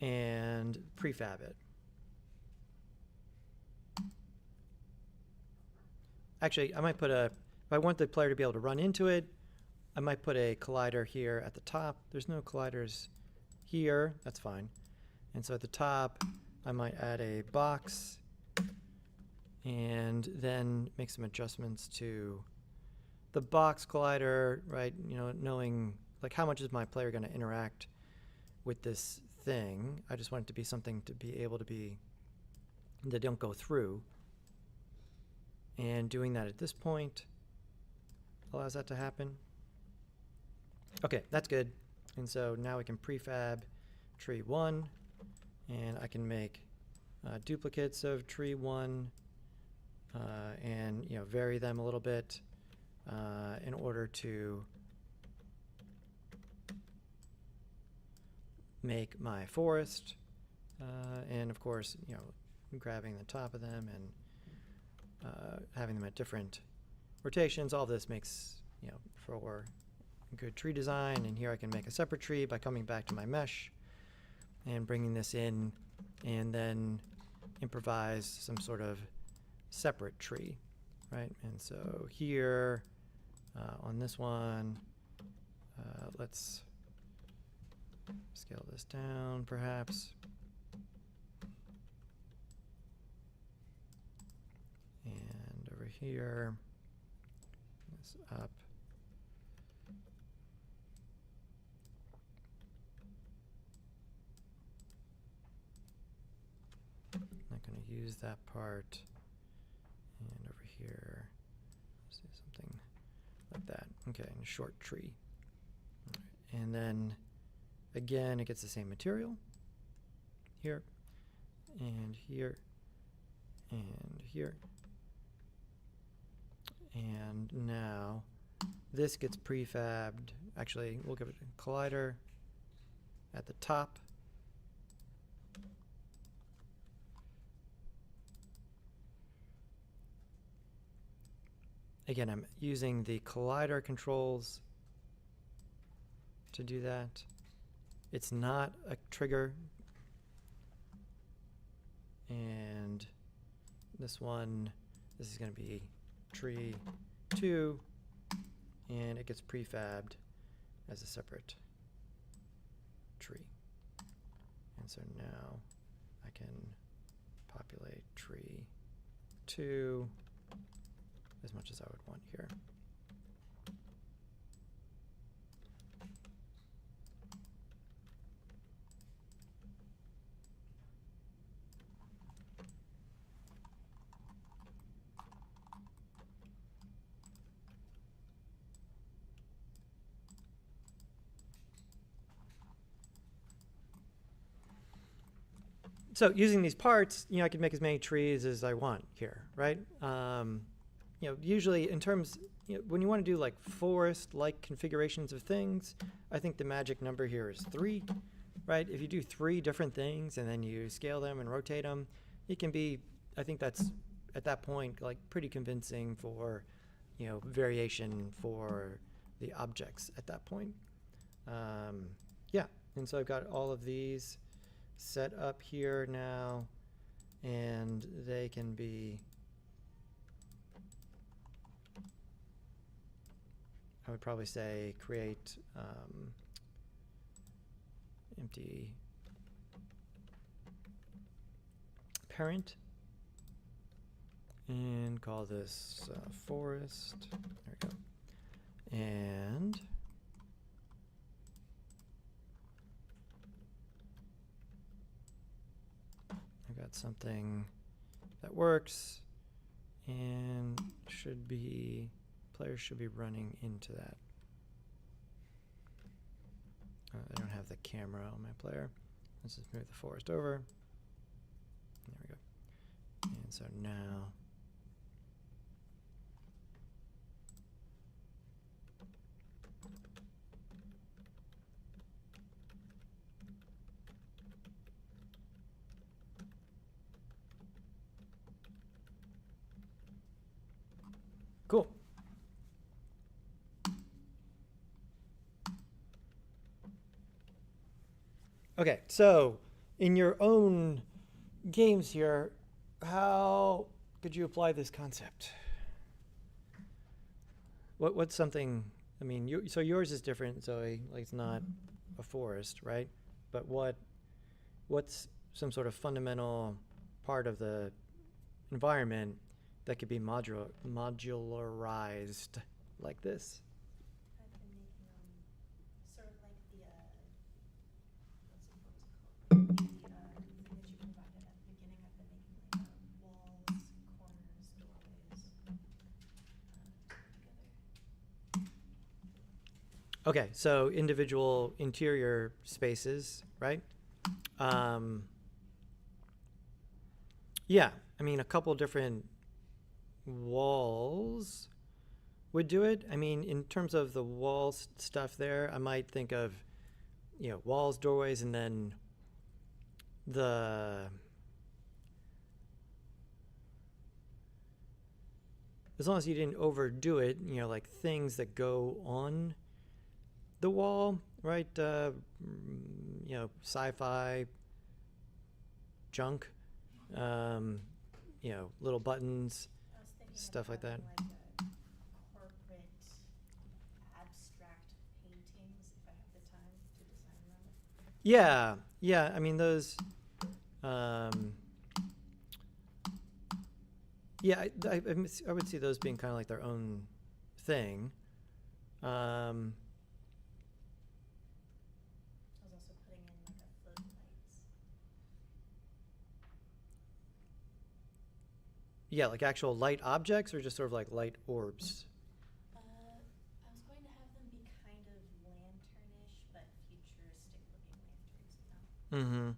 And prefab it. Actually, I might put if I want the player to be able to run into it, I might put a collider here at the top. There's no colliders here. That's fine. And so at the top, I might add a box and then make some adjustments to the box collider, right? Knowing like how much is my player going to interact with this thing. I just want it to be something to be able to be, that don't go through. And doing that at this point allows that to happen. Okay, that's good. And so now we can prefab tree 1. And I can make duplicates of tree 1 and vary them a little bit in order to make my forest. And of course, grabbing the top of them and having them at different rotations. All of this makes for good tree design. And here I can make a separate tree by coming back to my mesh and bringing this in, and then improvise some sort of separate tree, right? And so here, on this one, let's scale this down, perhaps. And over here, this up. Not going to use that part. And over here, let's do something like that. Okay, and a short tree. And then again, it gets the same material here and here and here. And now this gets prefabbed. Actually, we'll give it a collider at the top. Again, I'm using the collider controls to do that. It's not a trigger. And this one, this is going to be tree 2, and it gets prefabbed as a separate tree. And so now I can populate tree 2 as much as I would want here. So using these parts, I can make as many trees as I want here, right? Usually in terms, when you want to do like forest-like configurations of things, I think the magic number here is 3, right? If you do 3 different things and then you scale them and rotate them, it can be, I think that's at that point like pretty convincing for, variation for the objects at that point. Yeah, and so I've got all of these set up here now, and they can be, I would probably say create empty parent and call this forest. There we go. And I've got something that works and players should be running into that. I don't have the camera on my player. Let's just move the forest over. There we go. And so now cool. Okay, so in your own games here, how could you apply this concept? What's something, so yours is different, Zoe, like it's not a forest, right? But what's some sort of fundamental part of the environment that could be modularized like this? I've been making sort of like the thing that you provided at the beginning. I've been making like walls, corners, doorways together. Okay, so individual interior spaces, right? Yeah, a couple different walls would do it. In terms of the walls stuff there, I might think of, walls, doorways, and then as long as you didn't overdo it, like things that go on the wall, right? Sci-fi junk, little buttons, I was thinking stuff like that. Like a corporate abstract paintings, if I have the time to design them. Yeah, those, yeah, I would see those being kind of like their own thing. I was also putting in like a floating lights. Yeah, like actual light objects or just sort of like light orbs? I was going to have them be kind of lanternish, Mm-hmm.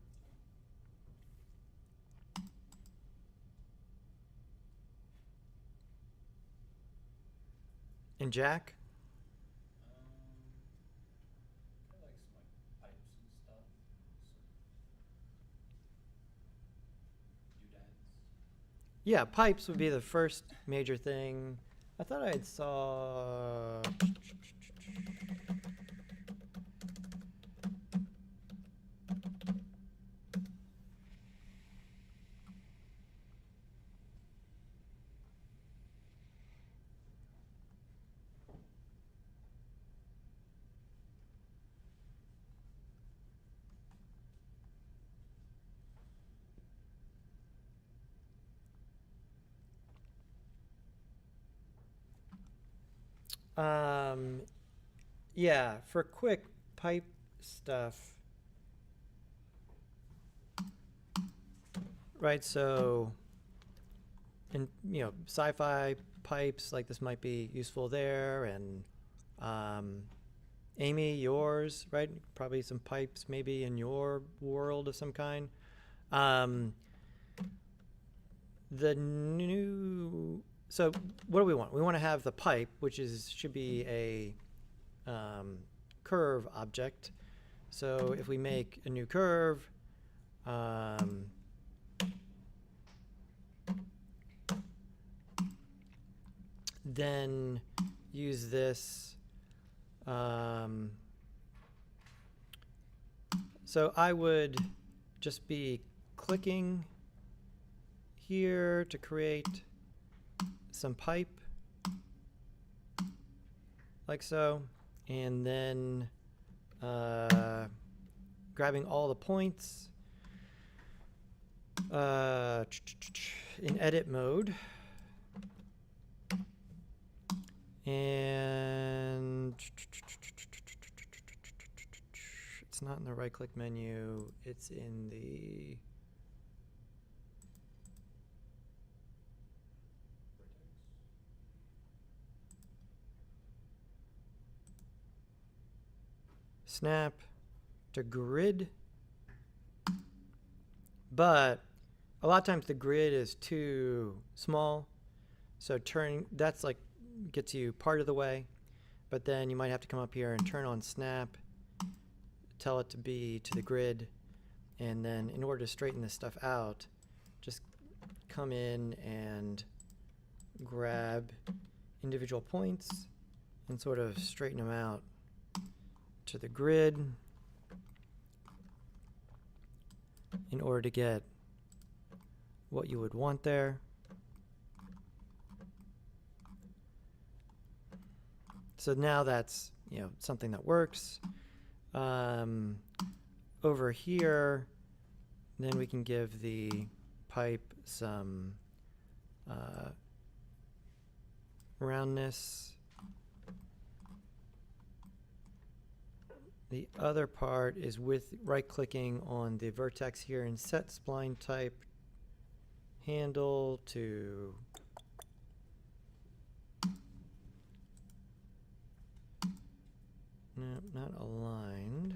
And Jack? I like some like pipes and stuff, some doodads. Yeah, pipes would be the first major thing. I thought I saw. Um, yeah, for quick pipe stuff. Right, so in sci-fi pipes like this might be useful there, and Amy, yours, right? Probably some pipes maybe in your world of some kind. The new So what do we want? We want to have the pipe, which should be a curve object. So if we make a new curve, then use this. So I would just be clicking here to create some pipe, like so, and then grabbing all the points in edit mode, and it's not in the right click menu, it's in the snap to grid. But a lot of times the grid is too small, so that's like gets you part of the way, but then you might have to come up here and turn on snap, tell it to be to the grid, and then in order to straighten this stuff out, just come in and grab individual points and sort of straighten them out to the grid in order to get what you would want there. So now that's something that works. Over here, then we can give the pipe some roundness. The other part is with right-clicking on the vertex here and set spline type handle to no, not aligned.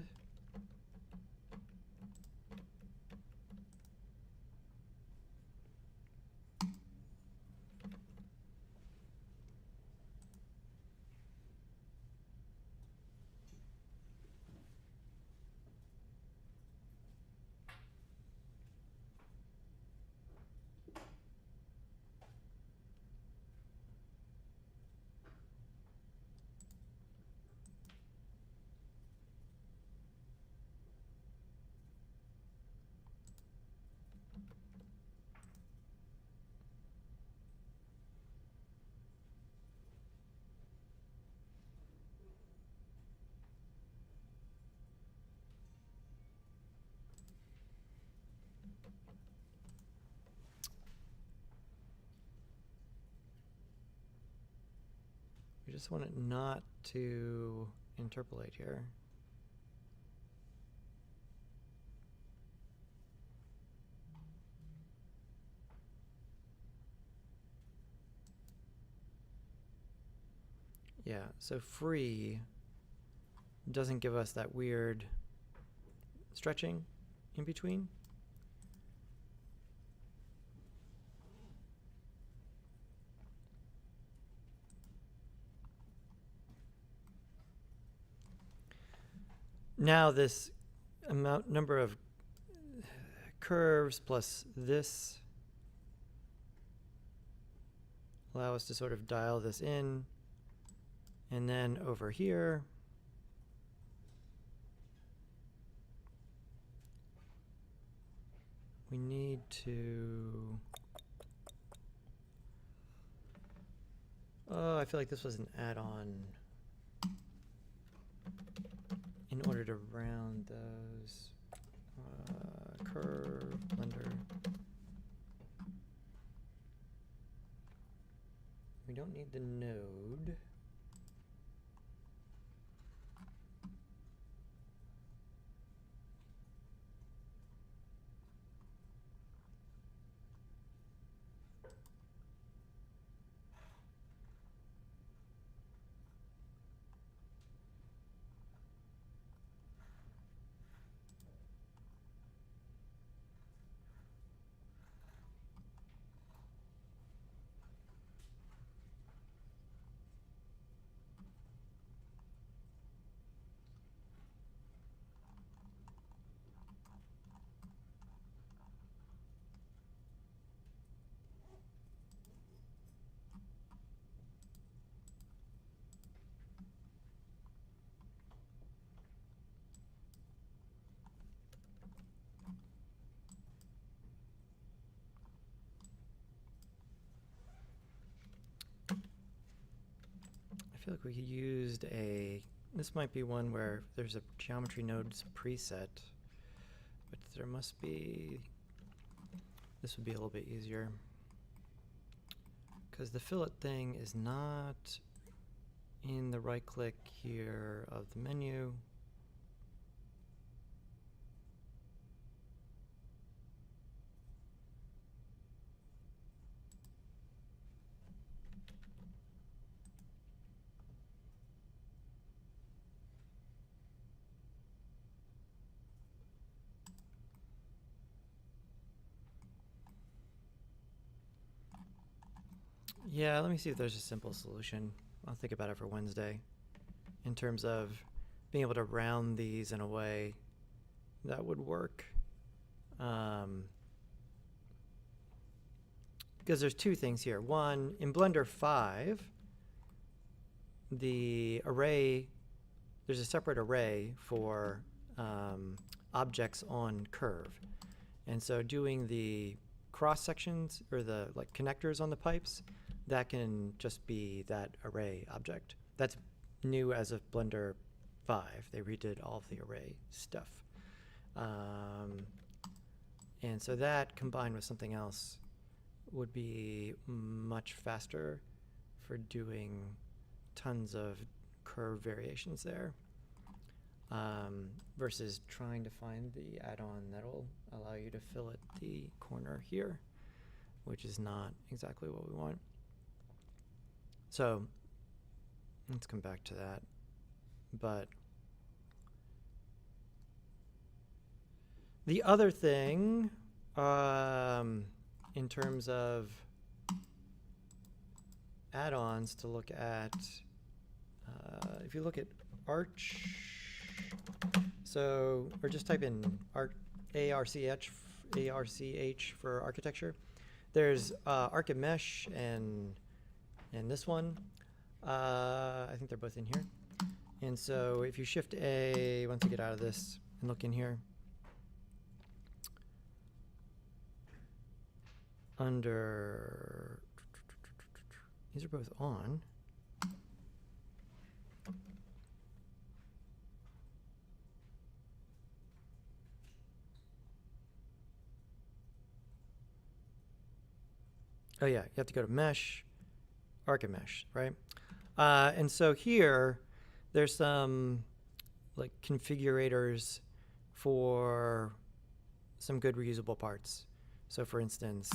We just want it not to interpolate here. Yeah, so free doesn't give us that weird stretching. in between. Now this number of curves plus this allow us to sort of dial this in. And then over here, we need to, oh, I feel like this was an add-on in order to round those. Curve, blender. We don't need the node. I feel like we used this might be one where there's a geometry nodes preset, but there must be, this would be a little bit easier. Because the fillet thing is not in the right click here of the menu. Yeah, let me see if there's a simple solution. I'll think about it for Wednesday in terms of being able to round these in a way that would work. Because there's two things here. One, in Blender 5, the array, there's a separate array for objects on curve. And so doing the cross sections or the connectors on the pipes, that can just be that array object. That's new as of Blender 5. They redid all of the array stuff. And so that combined with something else would be much faster for doing tons of curve variations there, versus trying to find the add-on that'll allow you to fillet the corner here, which is not exactly what we want. So let's come back to that. But the other thing, in terms of add-ons to look at, if you look at Arch, so, or just type in ARCH for architecture. There's Archimesh and this one. I think they're both in here. And so if you shift A, once you get out of this and look in here, under, these are both on. Oh yeah, you have to go to Mesh, Archimesh, right? And so here, there's some configurators for some good reusable parts. So for instance,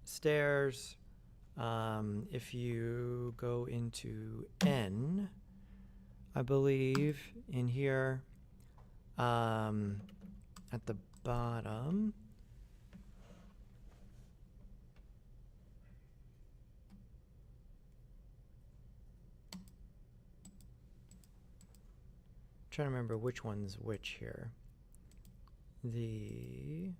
stairs, if you go into N, I believe in here, at the bottom. Trying to remember which one's which here. The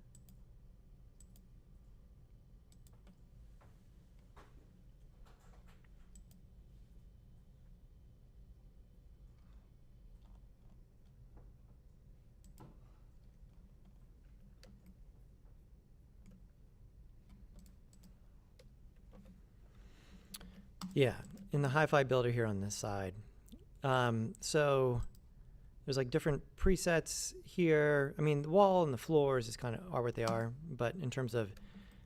yeah, in the hi-fi builder here on this side. So there's like different presets here. I mean, the wall and the floors is kind of are what they are, but in terms of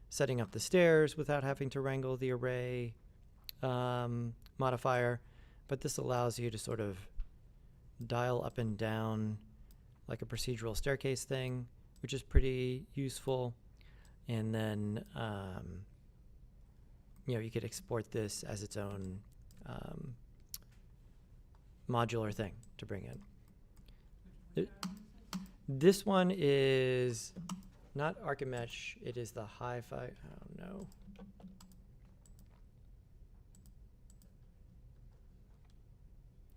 setting up the stairs without having to wrangle the array modifier, but this allows you to sort of dial up and down like a procedural staircase thing, which is pretty useful. And then, you know, you could export this as its own modular thing to bring in. This one is not Archimesh, it is the hi-fi, oh no.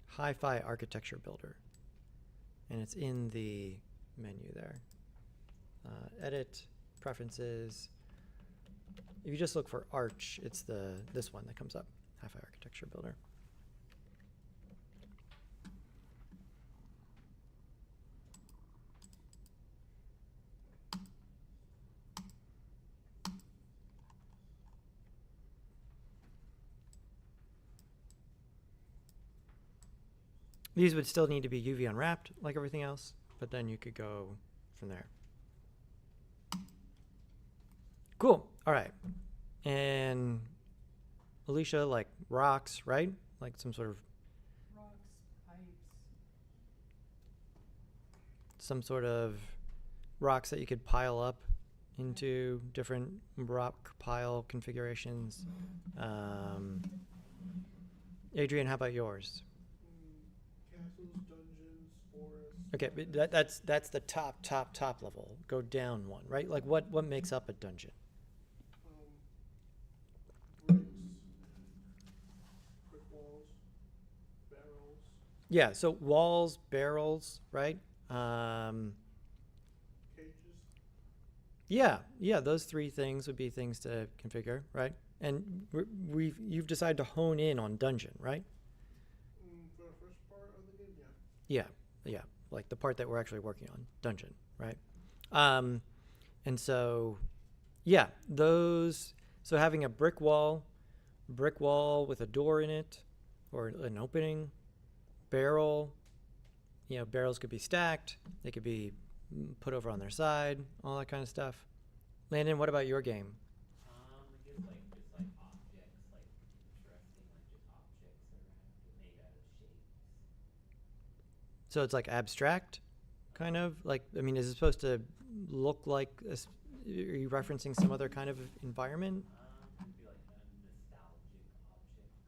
Hi-fi architecture builder. And it's in the menu there. Edit, preferences. If you just look for Arch, it's this one that comes up, Hi-fi architecture builder. These would still need to be UV unwrapped like everything else, but then you could go from there. Cool. All right. And Alicia, like rocks, right? Like some sort of Rocks, pipes. some sort of rocks that you could pile up into different rock pile configurations. Adrian, how about yours? Castles, dungeons, forests. Okay, but that's the top level. Go down one, right? Like what makes up a dungeon? Bricks, brick walls, barrels. Yeah, so walls, barrels, right? Cages. Yeah, those three things would be things to configure, right? And you've decided to hone in on dungeon, right? For the first part of the game, yeah. Yeah, like the part that we're actually working on, dungeon, right? And so, yeah, those. So having a brick wall with a door in it, or an opening, barrel. You know, barrels could be stacked. They could be put over on their side, all that kind of stuff. Landon, what about your game? I guess like just like objects, like interesting, like just objects around made out of shapes. So it's like abstract, kind of like. I mean, is it supposed to look like? Are you referencing some other kind of environment? It'd be like nostalgic objects.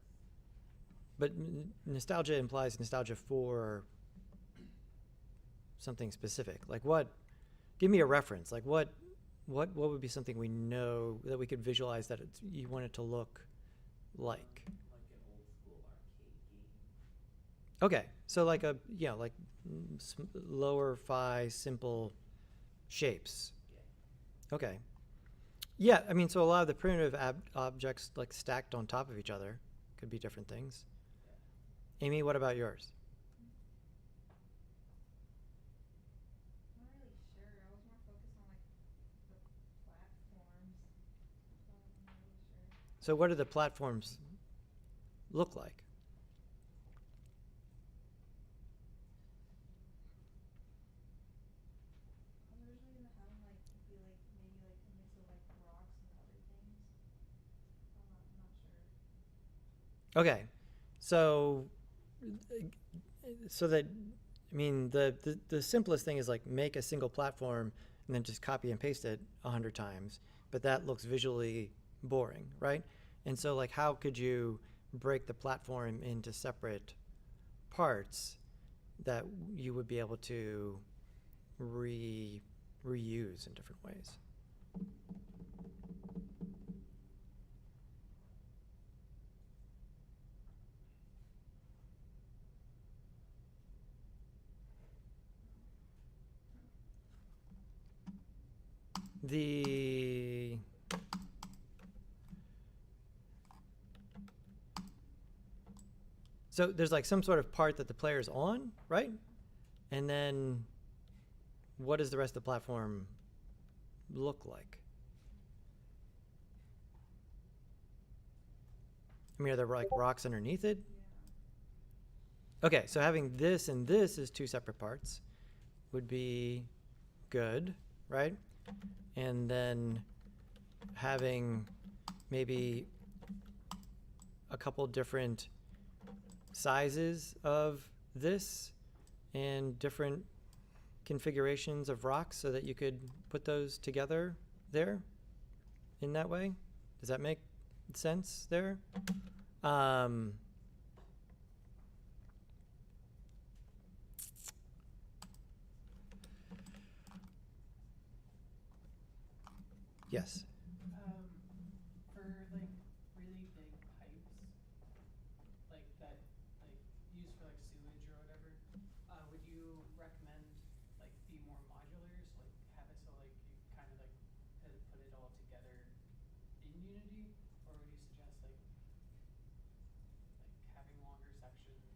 But nostalgia implies nostalgia for something specific. Like what? Give me a reference. Like what would be something we know that we could visualize that you want it to look like? Like an old school arcade game. Okay, so like like lower fi simple shapes. Yeah. Okay. Yeah, I mean, so a lot of the primitive objects like stacked on top of each other could be different things. Amy, what about yours? I'm not really sure. I was more focused on like the platforms. I'm not really sure. So what do the platforms look like? I was originally gonna have them like be like maybe like a mix of like rocks and other things. I'm not sure. Okay, so that, I mean, the simplest thing is like make a single platform and then just copy and paste it 100 times, but that looks visually boring, right? And so like how could you break the platform into separate parts that you would be able to reuse in different ways. The so there's like some sort of part that the player's on, right? And then what does the rest of the platform look like? I mean, are there like rocks underneath it? Yeah. Okay, so having this and this as two separate parts would be good, right? And then having maybe a couple different sizes of this and different configurations of rocks so that you could put those together there in that way. Does that make sense there? Yes. For like really big pipes, like that, like used for like sewage or whatever, would you recommend like be more modular, so like have it so like you kind of like put it all together in Unity, or would you suggest like having longer sections?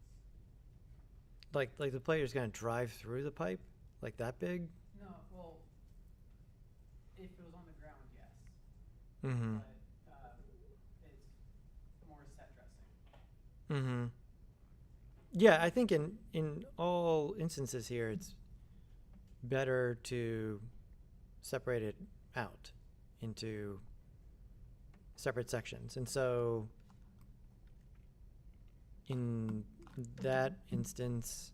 Like the player's gonna drive through the pipe, like that big? No, well, if it was on the ground, yes, Mm-hmm. but it's more set dressing. Mm-hmm. Yeah, I think in all instances here, it's better to separate it out into separate sections. And so in that instance,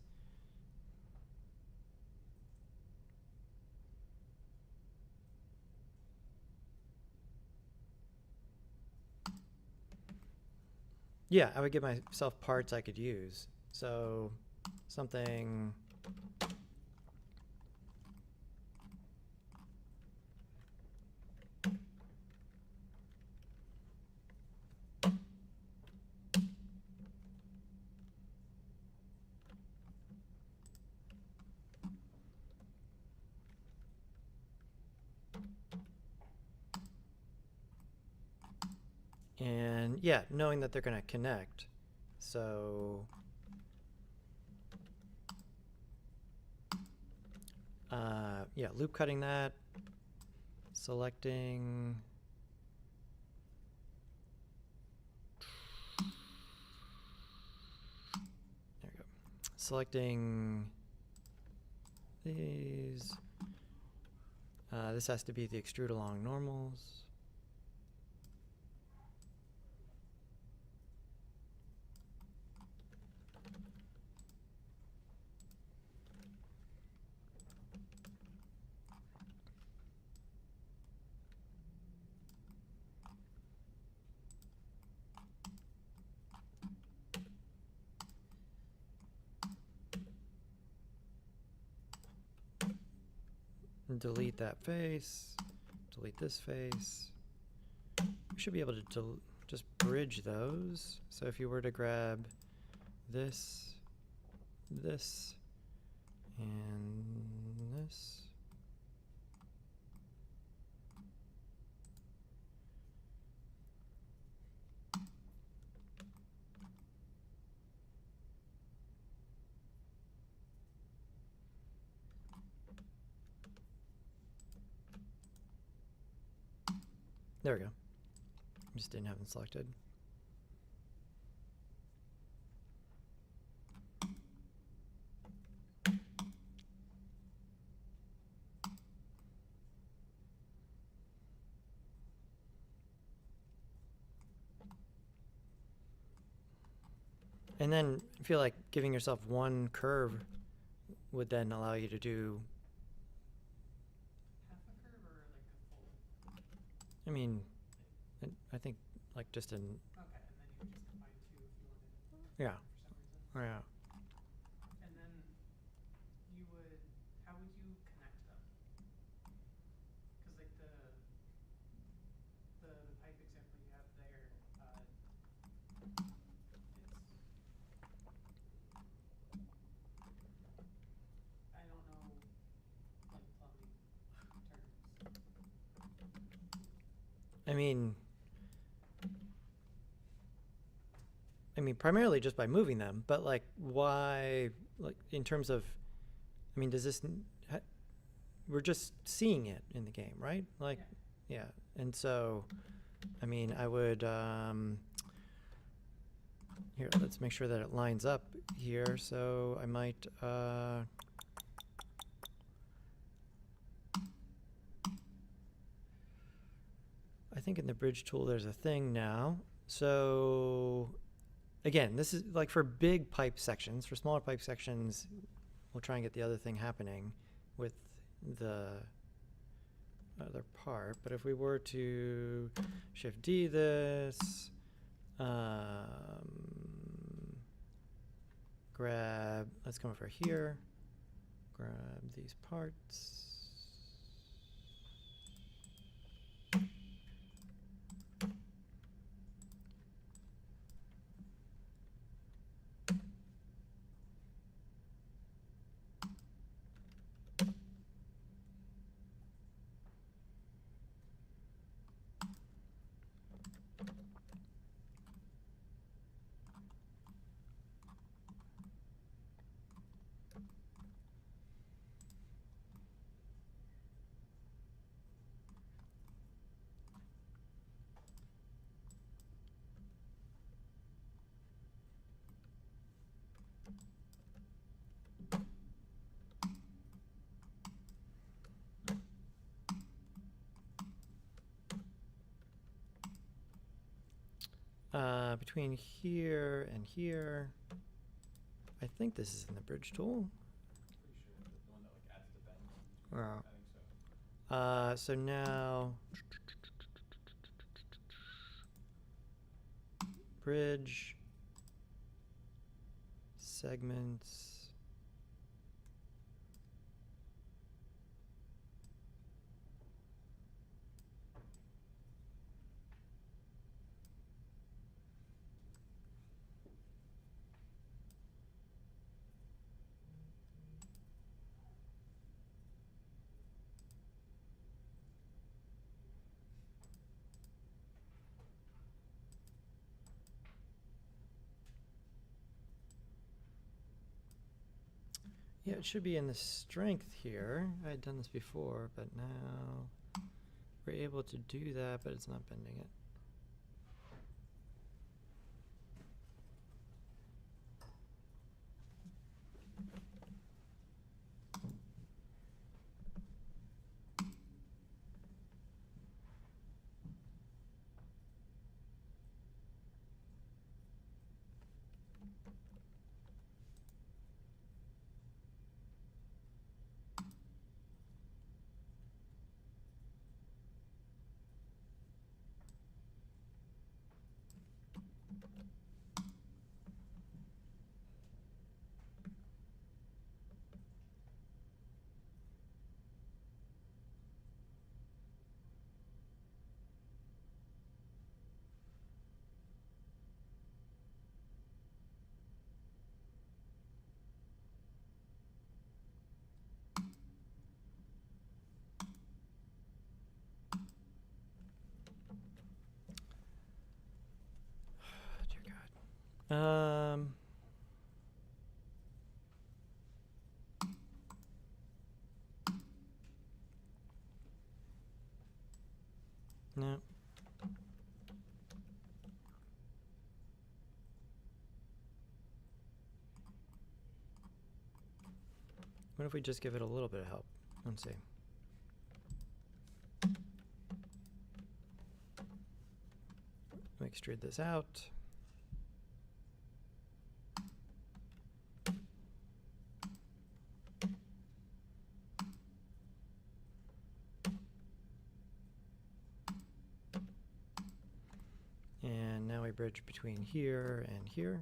yeah, I would give myself parts I could use. So something and yeah, knowing that they're going to connect. So yeah, loop cutting that, selecting there we go. Selecting these. This has to be the extrude along normals. And delete that face, delete this face. We should be able to just bridge those. So if you were to grab this, this, and this. There we go. Just didn't have them selected. And then I feel like giving yourself one curve would then allow you to do, Half a curve or like a full? I mean, I think like just an, Okay, and then you would just combine two if you wanted yeah, for some reason. yeah. And then you would, how would you connect them? I mean, primarily just by moving them, but like, why, like, in terms of, I mean, does this, we're just seeing it in the game, right? Like, yeah. And so, I mean, I would, here, let's make sure that it lines up here. So I might, I think in the bridge tool, there's a thing now. So again, this is like for big pipe sections. For smaller pipe sections, we'll try and get the other thing happening with the other part. But if we were to Shift D this, grab, let's come over here, grab these parts. Between here and here, I think this is in the bridge tool. Pretty sure the one that like adds the bend. Oh. I think so. So now, bridge, segments. Yeah, it should be in the strength here. I had done this before, but now we're able to do that, but it's not bending it. Dear God. No. What if we just give it a little bit of help? Let's see. We extrude this out. And now we bridge between here and here.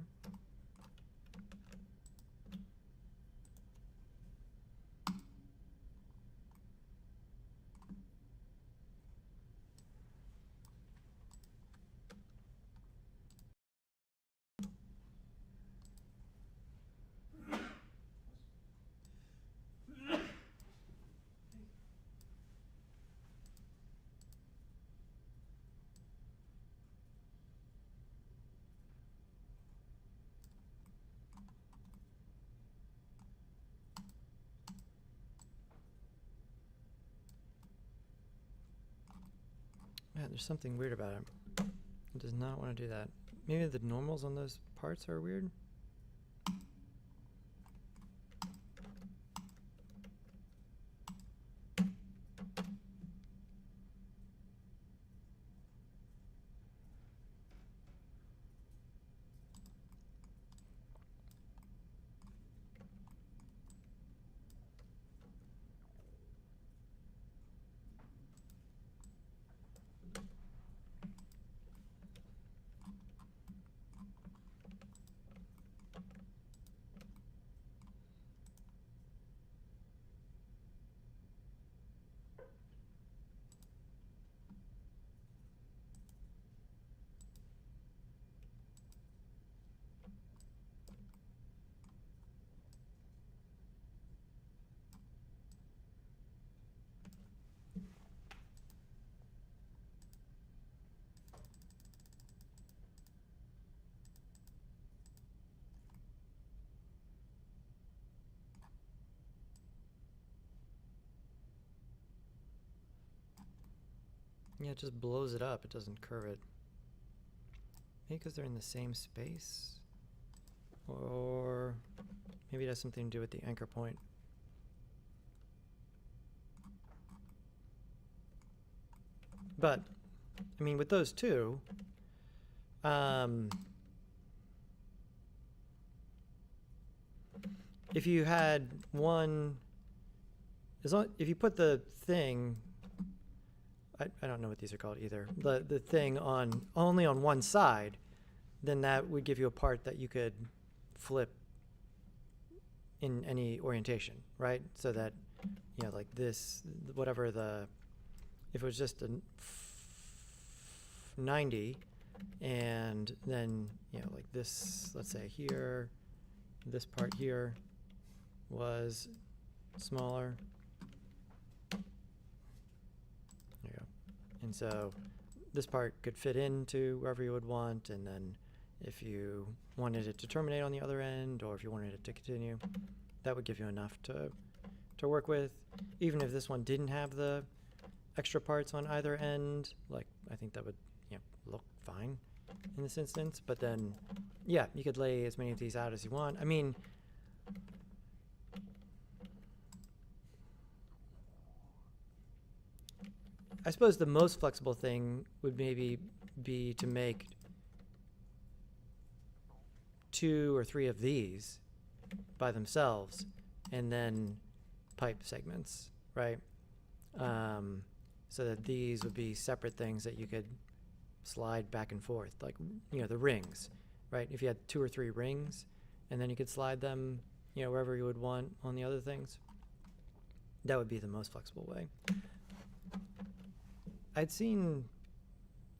Yeah, there's something weird about it. It does not want to do that. Maybe the normals on those parts are weird. Yeah, it just blows it up. It doesn't curve it. Maybe because they're in the same space? Or maybe it has something to do with the anchor point. But, I mean, with those two, if you had one, if you put the thing, I don't know what these are called either, the thing only on one side, then that would give you a part that you could flip in any orientation, right? So that, you know, like this, whatever if it was just a 90, and then, you know, like this, let's say here, this part here was smaller. There you go. And so this part could fit into wherever you would want, and then if you wanted it to terminate on the other end, or if you wanted it to continue, that would give you enough to work with. Even if this one didn't have the extra parts on either end, like, I think that would, you know, look fine in this instance. But then, yeah, you could lay as many of these out as you want. I mean, I suppose the most flexible thing would maybe be to make 2 or 3 of these by themselves, and then pipe segments, right? So that these would be separate things that you could slide back and forth, like, you know, the rings, right? If you had 2 or 3 rings, and then you could slide them, you know, wherever you would want on the other things, that would be the most flexible way. I'd seen,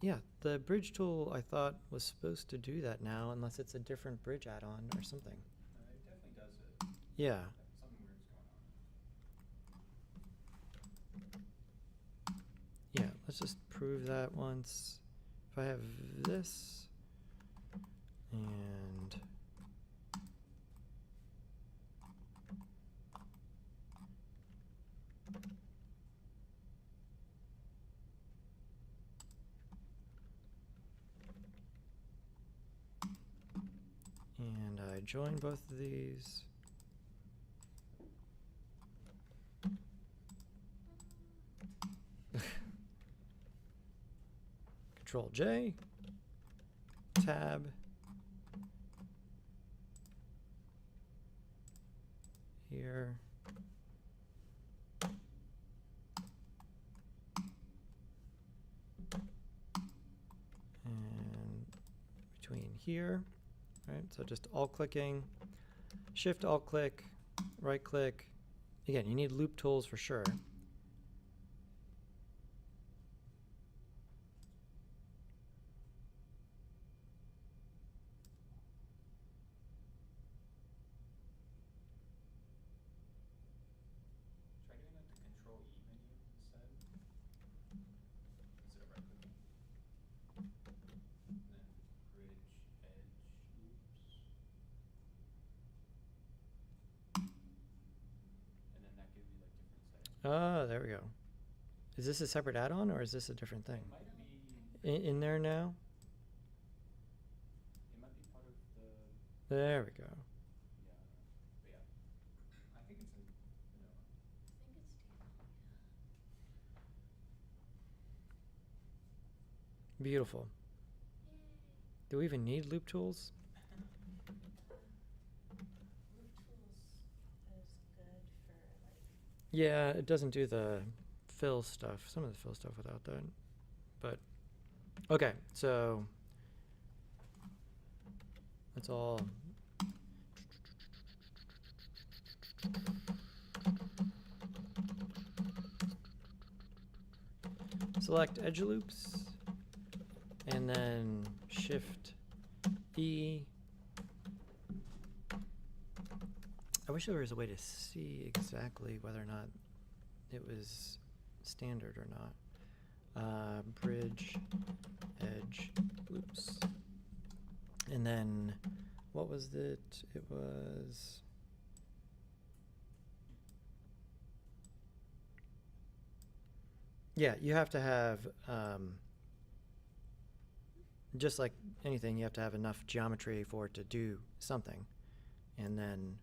yeah, the bridge tool I thought was supposed to do that now, unless it's a different bridge add-on or something. It definitely does it. Yeah. Something weird's going on. Yeah, let's just prove that once. If I have this, and I join both of these. Control J, tab, here, and between here, right? So just alt-clicking, Shift alt-click, right-click. Again, you need loop tools for sure. Try doing that to Control E menu instead of right-clicking. And then bridge edge loops. And then that gives you like different settings. Ah, there we go. Is this a separate add-on, or is this a different thing? It might be, in there now? It might be part of the, There we go. yeah, but yeah. I think it's in vanilla. I think it's default, yeah. Beautiful. Yay. Do we even need loop tools? Loop tools is good for like, Yeah, it doesn't do the fill stuff. Some of the fill stuff without that. But okay, so that's all. Select edge loops and then Shift E. I wish there was a way to see exactly whether or not it was standard or not. Bridge, edge, loops. And then, what was it? It was... Yeah, you have to have, just like anything, you have to have enough geometry for it to do something. And then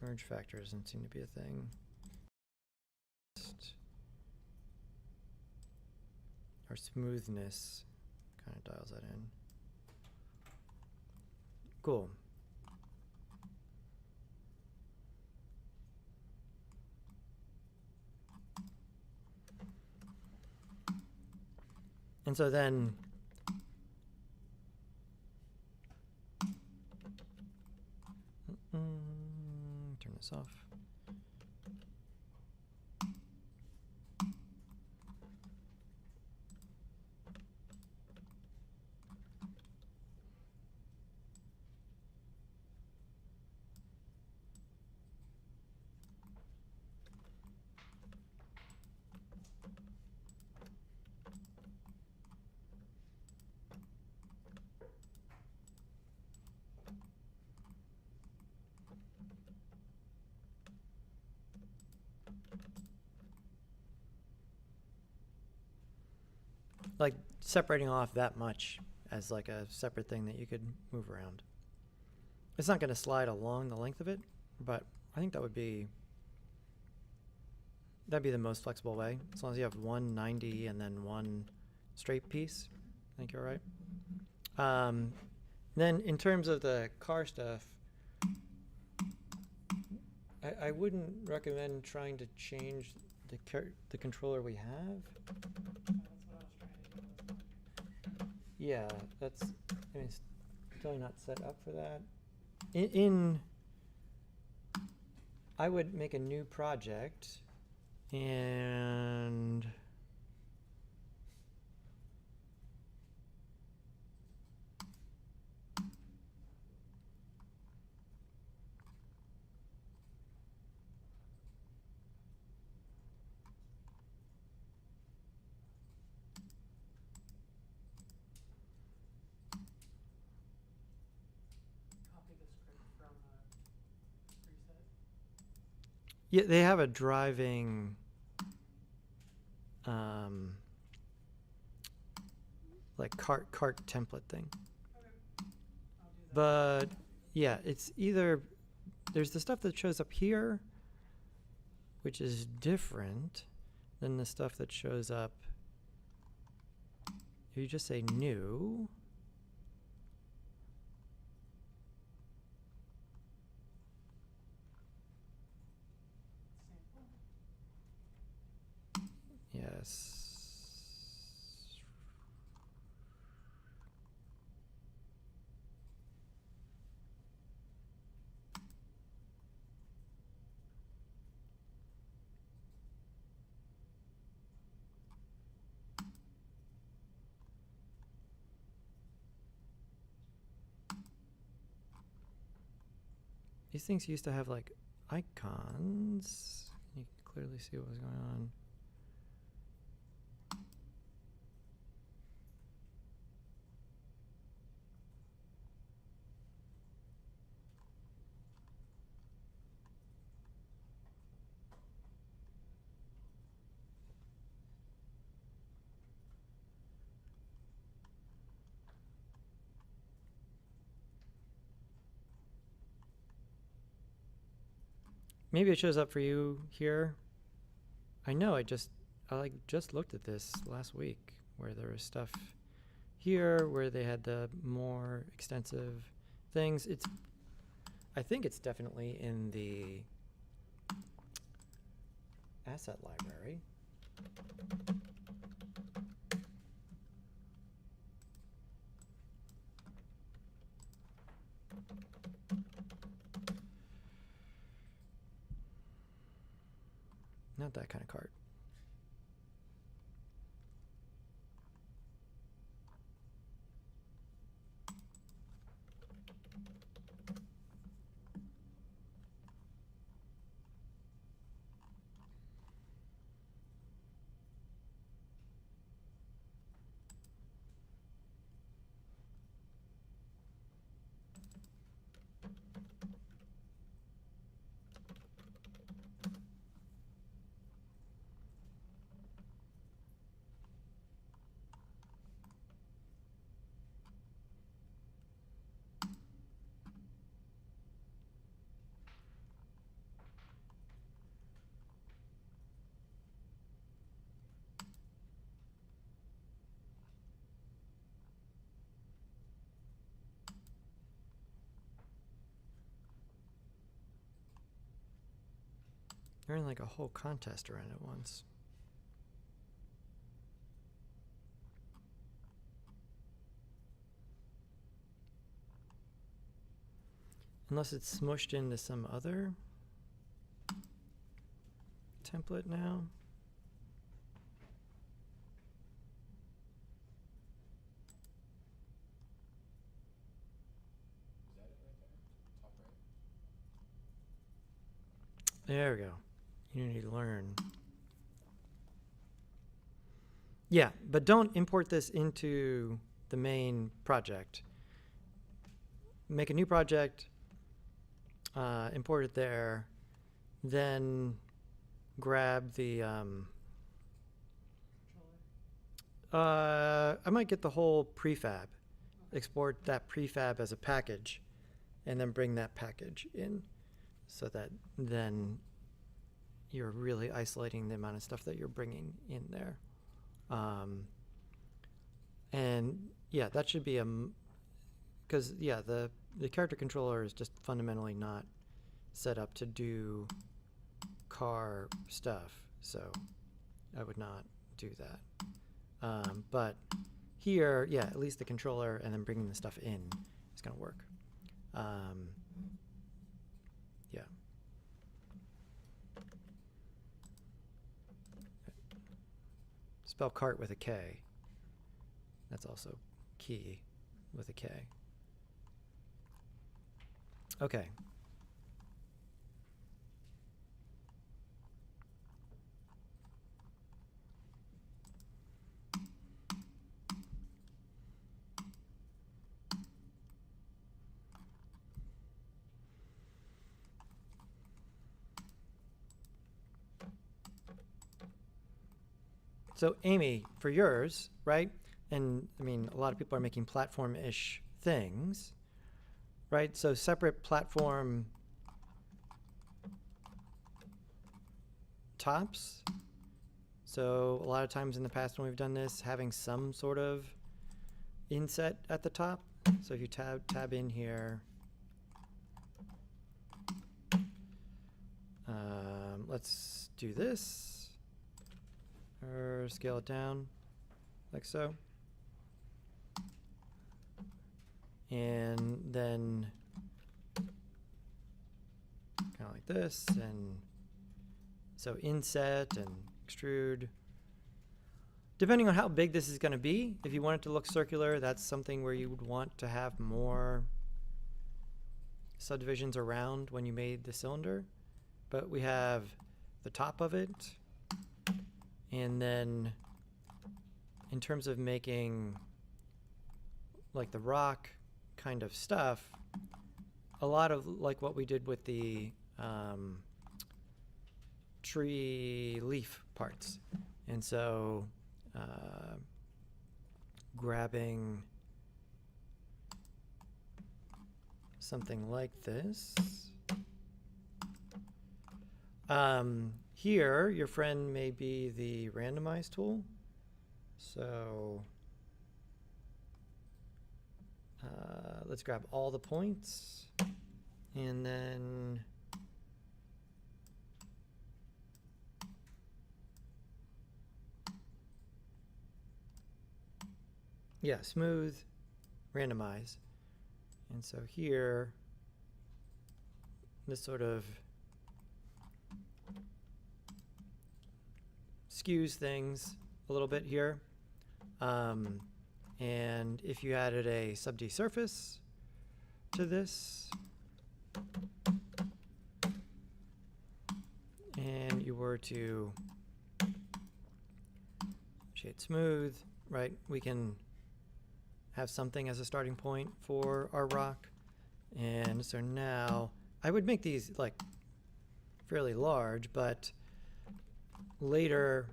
merge factor doesn't seem to be a thing. Or smoothness kind of dials that in. Cool. And so then turn this off. Like separating off that much as like a separate thing that you could move around. It's not going to slide along the length of it, but I think that'd be the most flexible way. As long as you have one 90 and then one straight piece, I think you're right. Then in terms of the car stuff, I wouldn't recommend trying to change the controller we have. That's what I was trying to do with mine. Yeah, that's, I mean, it's totally not set up for that. I would make a new project and Copy the script from preset. yeah, they have a driving like cart template thing. Okay. I'll do that. But yeah, it's either there's the stuff that shows up here, which is different than the stuff that shows up if you just say new. Sample. Yes. These things used to have like icons. You can clearly see what was going on. maybe it shows up for you here. I know I like just looked at this last week where there was stuff here where they had the more extensive things. I think it's definitely in the asset library. Not that kind of card. They're in like a whole contest around it once. Unless it's smushed into some other template now. Is that it right there? Top right? There we go. Unity Learn. Yeah, but don't import this into the main project. Make a new project, import it there, then grab the Controller. I might get the whole prefab, export that prefab as a package, and then bring that package in so that then you're really isolating the amount of stuff that you're bringing in there. And yeah, that should be because yeah, the character controller is just fundamentally not set up to do car stuff, so I would not do that. But here, yeah, at least the controller and then bringing the stuff in is going to work. Yeah. Spell cart with a K. That's also key with a K. Okay. So Amy, for yours, right? And I mean, a lot of people are making platform-ish things, right? So separate platform tops. So a lot of times in the past when we've done this, having some sort of inset at the top. So if you tab in here, let's do this. Or scale it down like so. And then kind of like this. And so inset and extrude. Depending on how big this is going to be, if you want it to look circular, that's something where you would want to have more subdivisions around when you made the cylinder. But we have the top of it. And then in terms of making like the rock kind of stuff, a lot of like what we did with the tree leaf parts. And so grabbing something like this Here, your friend may be the randomize tool. So let's grab all the points, and then yeah, smooth, randomize. And so here, this sort of skews things a little bit here. And if you added a sub-D surface to this, and you were to shade smooth, right, we can have something as a starting point for our rock. And so now I would make these like fairly large, but later,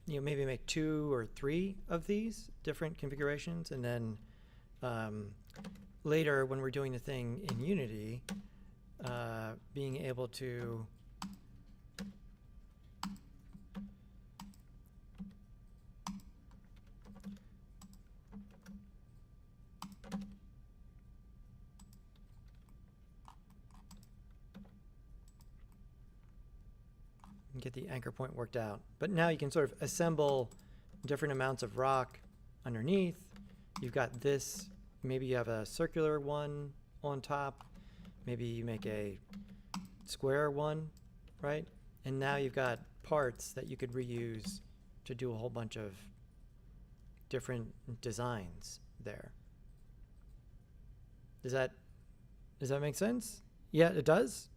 you know, maybe make 2 or 3 of these different configurations, and then later when we're doing the thing in Unity, being able to get the anchor point worked out. But now you can sort of assemble different amounts of rock underneath. You've got this, maybe you have a circular one on top, maybe you make a square one, right? And now you've got parts that you could reuse to do a whole bunch of different designs there. Does that make sense? Yeah, it does?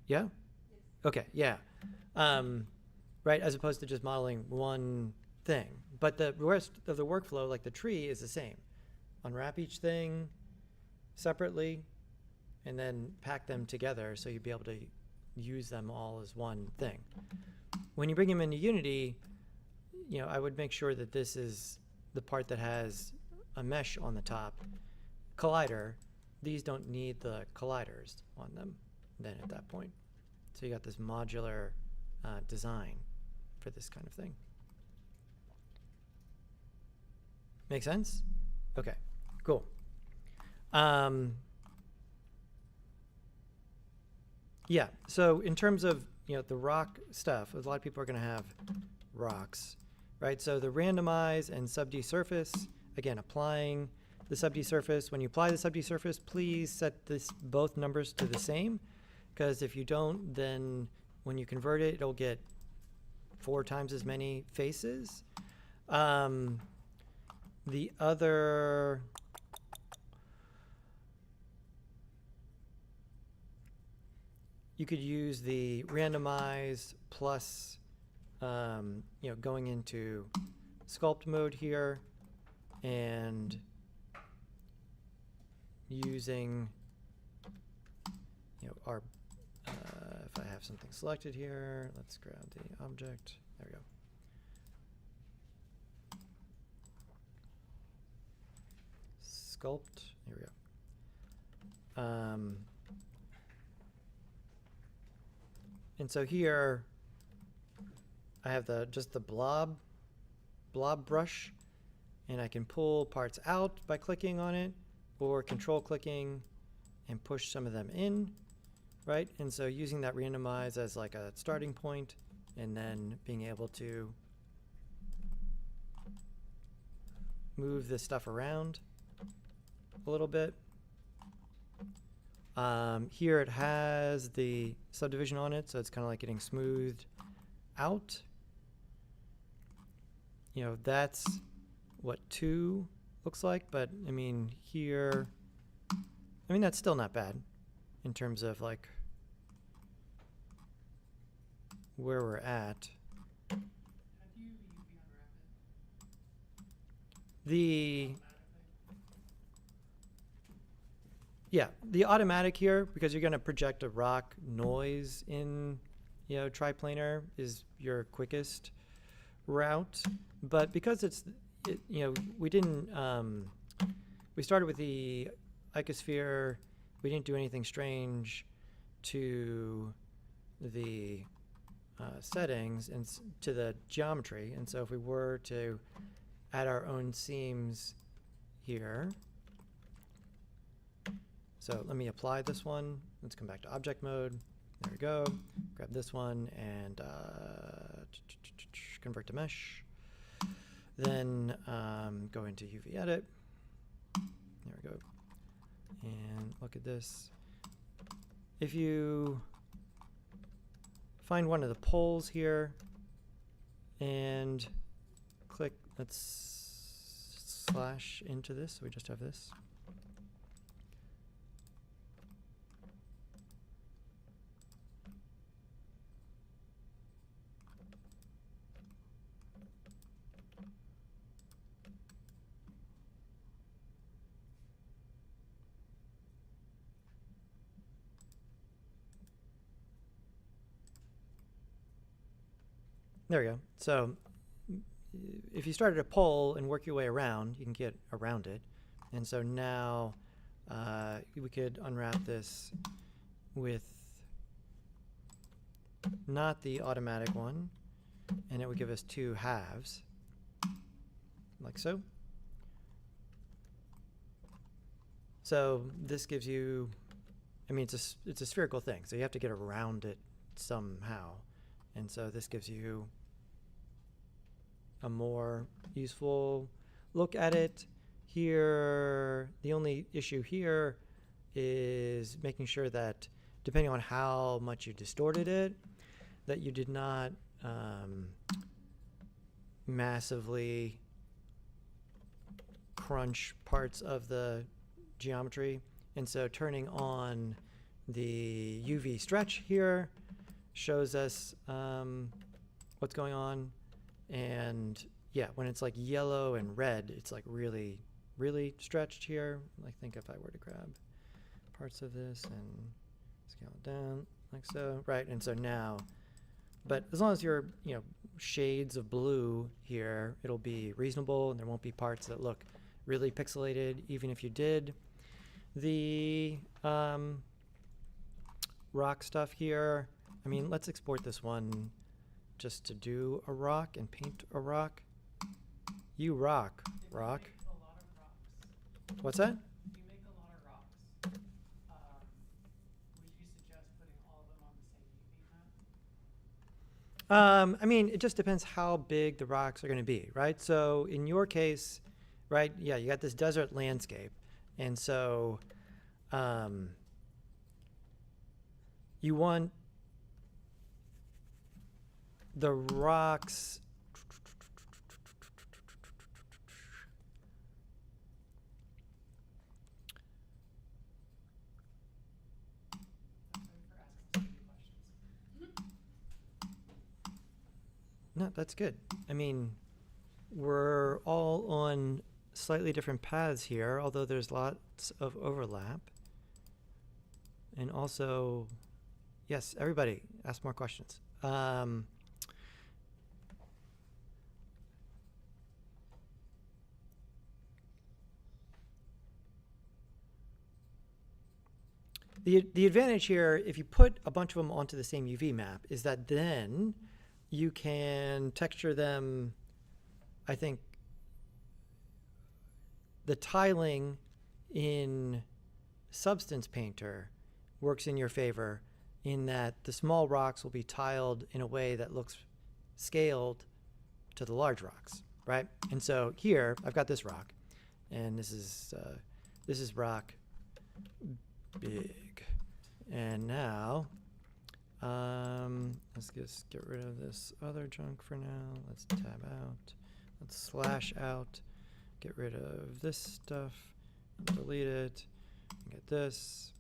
Yeah? Okay, yeah. Right, as opposed to just modeling one thing. But the rest of the workflow, like the tree, is the same. Unwrap each thing separately and then pack them together so you'd be able to use them all as one thing. When you bring them into Unity, you know, I would make sure that this is the part that has a mesh on the top. Collider, these don't need the colliders on them then at that point. So you got this modular design for this kind of thing. Make sense? Okay, cool. Yeah, so in terms of, you know, the rock stuff, a lot of people are going to have rocks, right? So the randomize and sub-D surface, again, applying the sub-D surface. When you apply the sub-D surface, please set both numbers to the same, because if you don't, then when you convert it, it'll get 4 times as many faces. The other, you could use the randomize plus, you know, going into sculpt mode here and using, you know, our, if I have something selected here, let's grab the object. There we go. Sculpt. Here we go. And so here I have just the blob brush, and I can pull parts out by clicking on it or control clicking and push some of them in, right? And so using that randomize as like a starting point and then being able to move this stuff around a little bit. Here it has the subdivision on it, so it's kind of like getting smoothed out. You know, that's what 2 looks like, but I mean here, I mean that's still not bad in terms of like where we're at. How do you UV unwrap it? The Automatically? Yeah, the automatic here, because you're going to project a rock noise in, you know, triplanar is your quickest route. But because you know, we didn't, we started with the icosphere, we didn't do anything strange to the settings and to the geometry. And so if we were to add our own seams here, so let me apply this one. Let's come back to object mode. There we go. Grab this one and convert to mesh. Then go into UV edit. There we go. And look at this. If you find one of the poles here and click, let's slash into this. So we just have this. There we go. So if you started a pole and work your way around, you can get around it. And so now we could unwrap this with not the automatic one, and it would give us two halves, like so. So this gives you, I mean, it's a spherical thing, so you have to get around it somehow. And so this gives you a more useful look at it. Here, the only issue here is making sure that depending on how much you distorted it, that you did not massively crunch parts of the geometry. And so turning on the UV stretch here shows us what's going on. And yeah, when it's like yellow and red, it's like really, really stretched here. I think if I were to grab parts of this and scale it down like so, right? And so now, but as long as you're, you know, shades of blue here, it'll be reasonable and there won't be parts that look really pixelated, even if you did the rock stuff here. I mean, let's export this one just to do a rock and paint a rock. You rock, rock. You make a lot of rocks. What's that? You make a lot of rocks. Would you suggest putting all of them on the same UV map? I mean, it just depends how big the rocks are going to be, right? So in your case, right, yeah, you got this desert landscape. And so you want the rocks. I'm sorry for asking so many questions. No, that's good. I mean, we're all on slightly different paths here, although there's lots of overlap. And also, yes, everybody, ask more questions. The advantage here, if you put a bunch of them onto the same UV map, is that then you can texture them. I think the tiling in Substance Painter works in your favor in that the small rocks will be tiled in a way that looks scaled to the large rocks, right? And so here I've got this rock, and this is rock big. And now let's just get rid of this other junk for now. Let's tab out. Let's slash out. Get rid of this stuff. Delete it. Get this.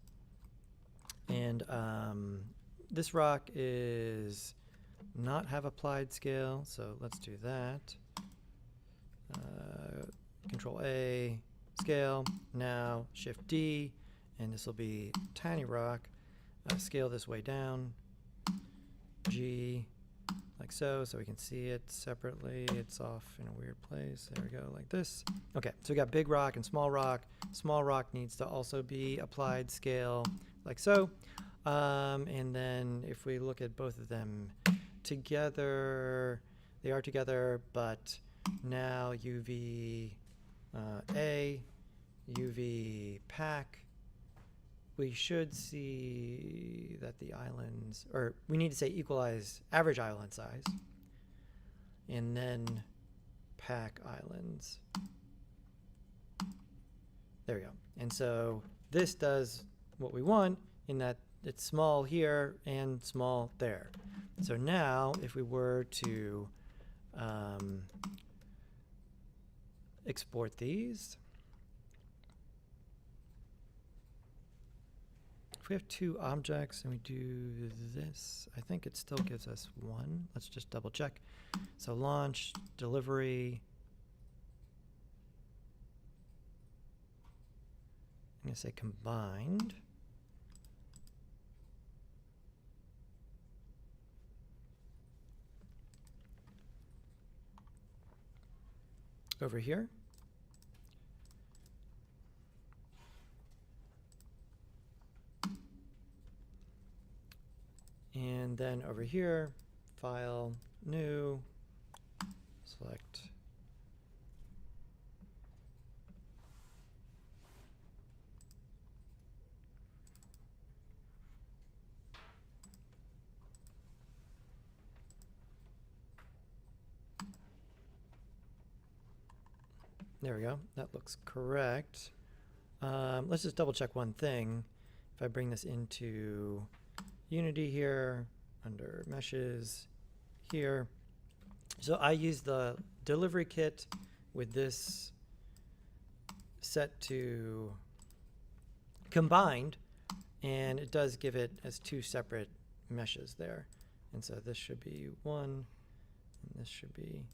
And this rock is not have applied scale, so let's do that. Control A, scale. Now Shift D, and this will be tiny rock. Scale this way down. G, like so we can see it separately. It's off in a weird place. There we go, like this. Okay, so we got big rock and small rock. Small rock needs to also be applied scale, like so. And then if we look at both of them together, they are together, but now UV A, UV pack, we should see that the islands, or we need to say equalize average island size, and then pack islands. There we go. And so this does what we want in that it's small here and small there. So now if we were to export these, if we have two objects and we do this, I think it still gives us one. Let's just double check. So launch, delivery. I'm going to say combined. Over here. And then over here, file, new, select. There we go. That looks correct. Let's just double check one thing. If I bring this into Unity here, under meshes here. So I use the delivery kit with this set to combined, and it does give it as two separate meshes there. And so this should be one, and this should be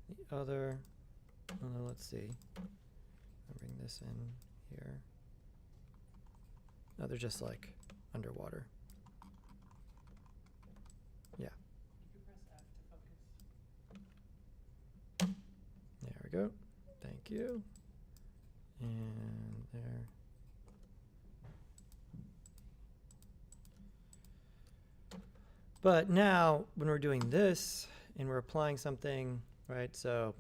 the other. Let's see. I'll bring this in here. No, they're just like underwater. Yeah. You can press F to focus. There we go. Thank you. And there. But now when we're doing this and we're applying something, right? So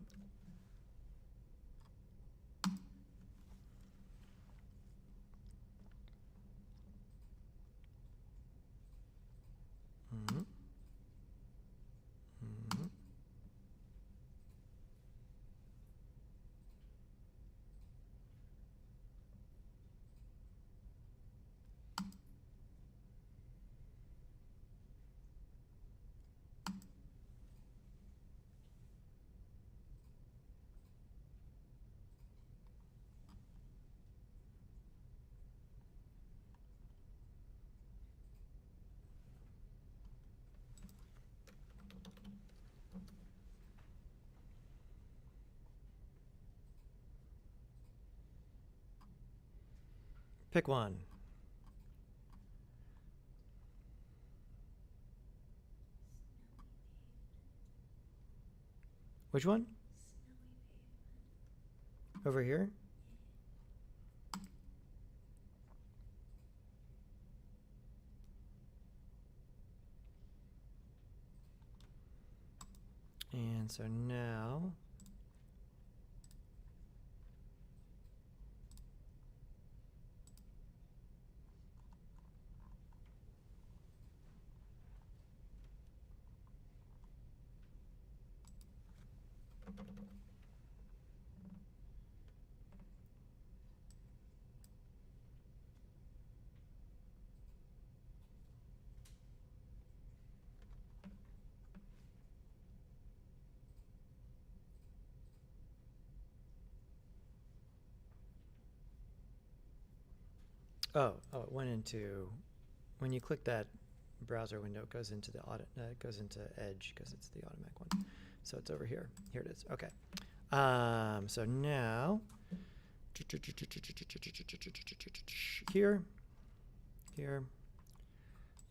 pick one. Which one? Over here? And so now it went into, when you click that browser window, it goes into the audit, it goes into Edge because it's the automatic one. So it's over here. Here it is. Okay. So now here,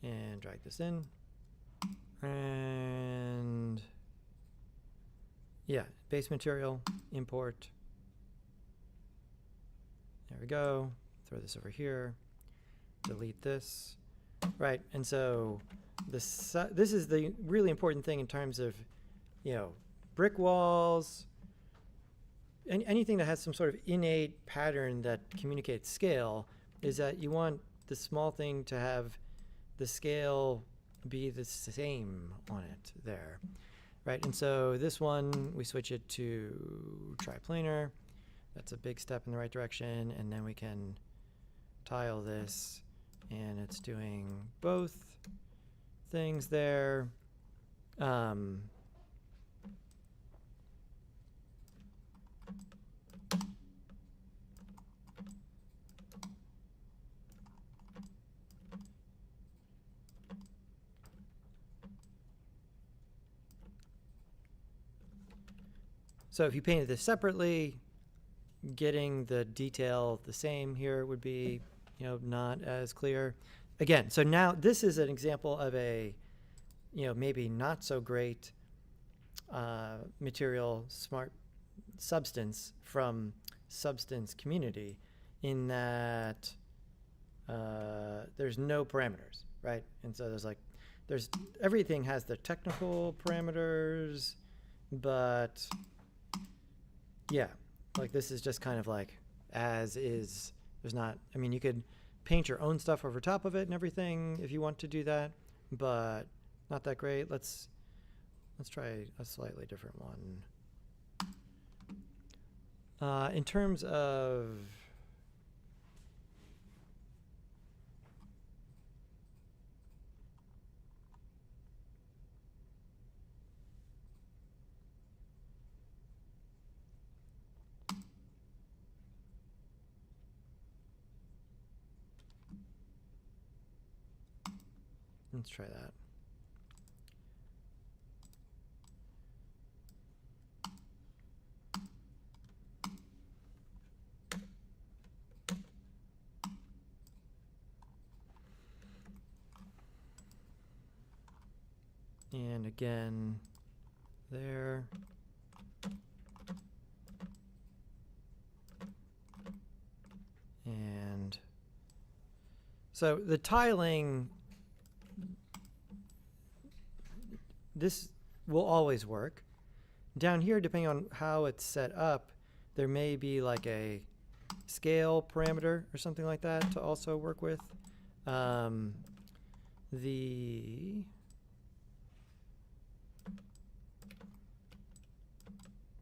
and drag this in, and yeah, base material, import. There we go. Throw this over here, delete this, right? And so this is the really important thing in terms of, brick walls, anything that has some sort of innate pattern that communicates scale, is that you want the small thing to have the scale be the same on it there, right? And so this one, we switch it to triplanar. That's a big step in the right direction. And then we can tile this, and it's doing both things there. So if you painted this separately, getting the detail the same here would be, not as clear. Again, so now this is an example of a, maybe not so great material smart substance from substance community, in that there's no parameters, right? And so there's everything has the technical parameters, but yeah, like this is just kind of like as is. There's not, you could paint your own stuff over top of it and everything if you want to do that, but not that great. Let's try a slightly different one. In terms of let's try that. And again, there. And so the tiling, this will always work. Down here, depending on how it's set up, there may be like a scale parameter or something like that to also work with.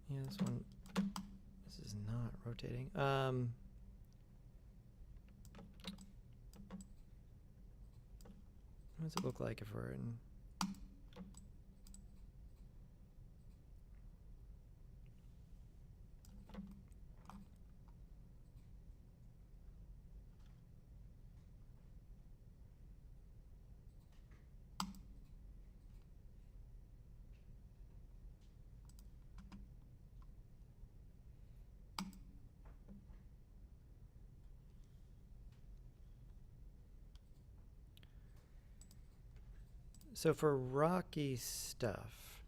Yeah, this one, this is not rotating. What does it look like if we're in? So for rocky stuff,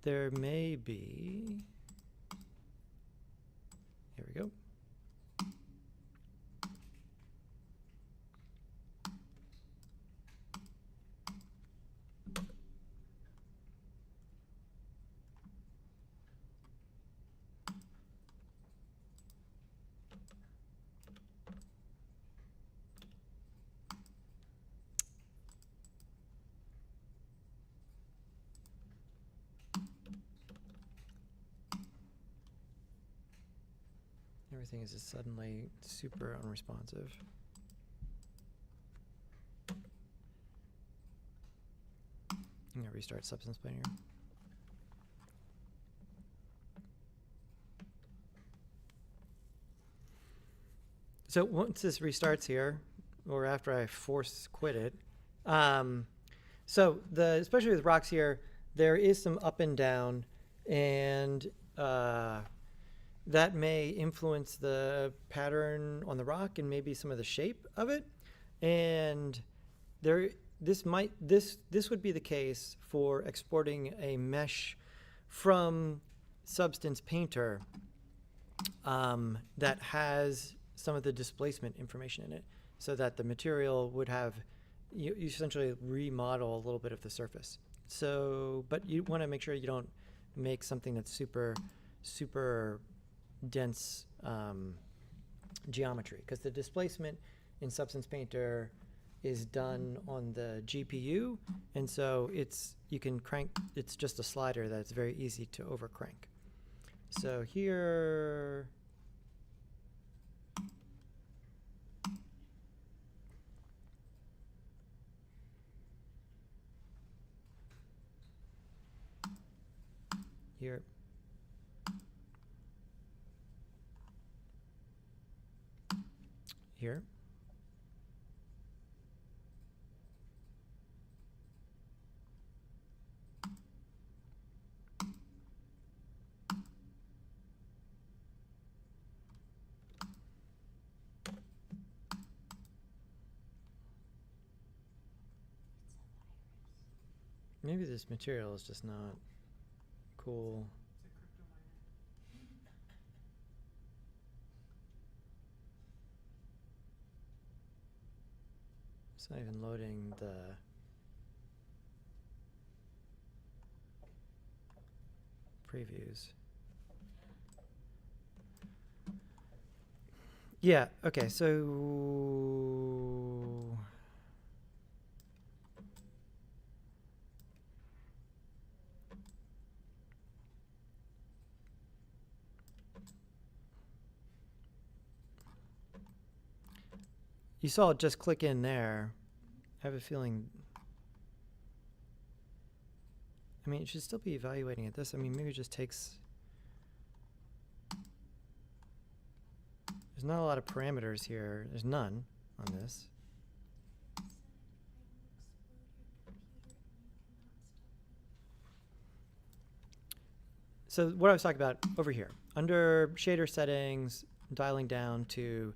there may be, here we go. Everything is just suddenly super unresponsive. I'm gonna restart Substance Painter. So once this restarts here, or after I force quit it, so especially with rocks here, there is some up and down, and that may influence the pattern on the rock and maybe some of the shape of it. And this would be the case for exporting a mesh from Substance Painter that has some of the displacement information in it, so that the material would have you essentially remodel a little bit of the surface. So, but you want to make sure you don't make something that's super dense geometry, because the displacement in Substance Painter is done on the GPU, and so you can crank. It's just a slider that's very easy to over crank. So here. Here. Here. Maybe this material is just not cool. It's not even loading the previews. Yeah, okay, so you saw it just click in there. I have a feeling, I mean, it should still be evaluating at this. I mean, maybe it just takes, there's not a lot of parameters here. There's none on this. So what I was talking about over here, under shader settings, dialing down to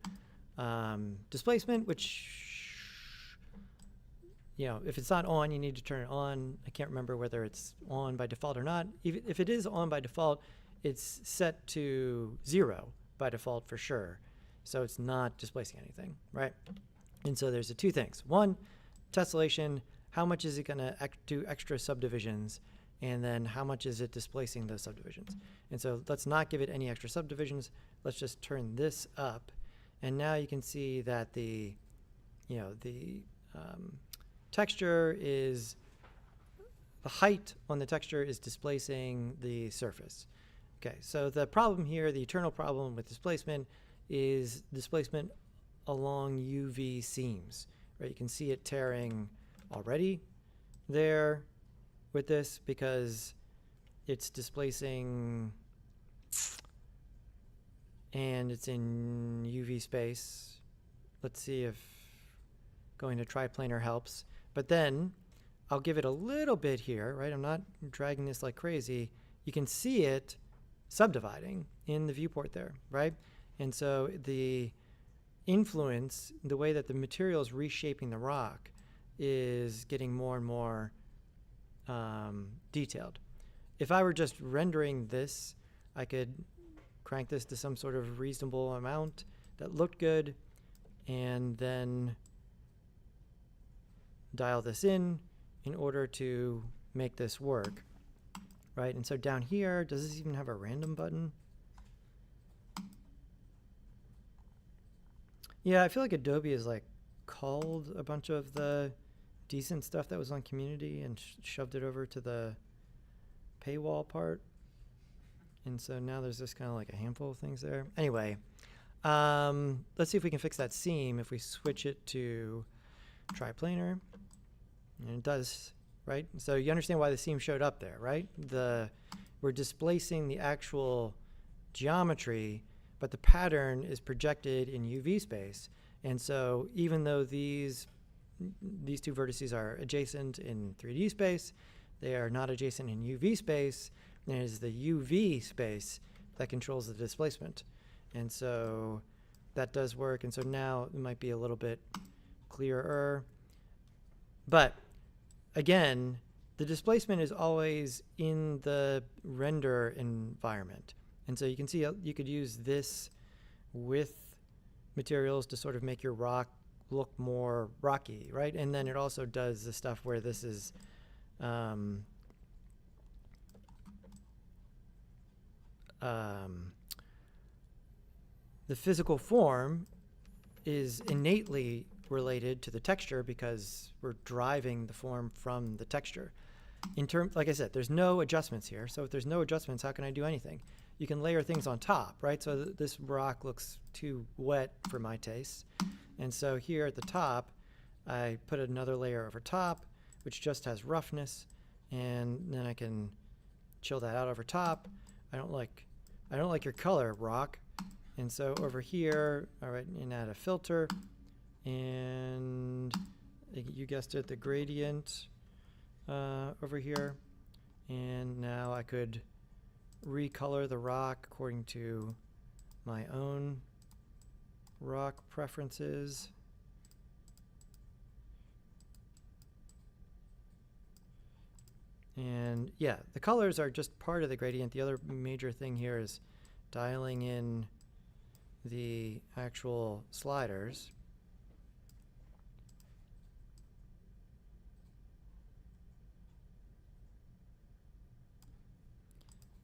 displacement, which, you know, if it's not on, you need to turn it on. I can't remember whether it's on by default or not. Even if it is on by default, it's set to 0 by default for sure. So it's not displacing anything, right? And so there's the two things. One, tessellation, how much is it going to do extra subdivisions? And then how much is it displacing those subdivisions? And so let's not give it any extra subdivisions. Let's just turn this up. And now you can see that the texture is, the height on the texture is displacing the surface. Okay, so the problem here, the eternal problem with displacement, is displacement along UV seams, right? You can see it tearing already there with this because it's displacing and it's in UV space. Let's see if going to triplanar helps. But then I'll give it a little bit here, right? I'm not dragging this like crazy. You can see it subdividing in the viewport there, right? And so the influence, the way that the material is reshaping the rock, is getting more and more detailed. If I were just rendering this, I could crank this to some sort of reasonable amount that looked good, and then dial this in order to make this work, right? And so down here, does this even have a random button? Yeah, I feel like Adobe has like culled a bunch of the decent stuff that was on Community and shoved it over to the paywall part. And so now there's just kind of like a handful of things there. Anyway, let's see if we can fix that seam if we switch it to triplanar. And it does, right? So you understand why the seam showed up there, right? We're displacing the actual geometry, but the pattern is projected in UV space. And so even though these two vertices are adjacent in 3D space, they are not adjacent in UV space. And it is the UV space that controls the displacement. And so that does work. And so now it might be a little bit clearer. But again, the displacement is always in the render environment. And so you can see you could use this with materials to sort of make your rock look more rocky, right? And then it also does the stuff where this is the physical form is innately related to the texture because we're driving the form from the texture. Like I said, there's no adjustments here. So if there's no adjustments, how can I do anything? You can layer things on top, right? So this rock looks too wet for my taste. And so here at the top, I put another layer over top, which just has roughness. And then I can chill that out over top. I don't like your color, rock. And so over here, all right, and add a filter. And you guessed it, the gradient over here. And now I could recolor the rock according to my own rock preferences. And yeah, the colors are just part of the gradient. The other major thing here is dialing in the actual sliders.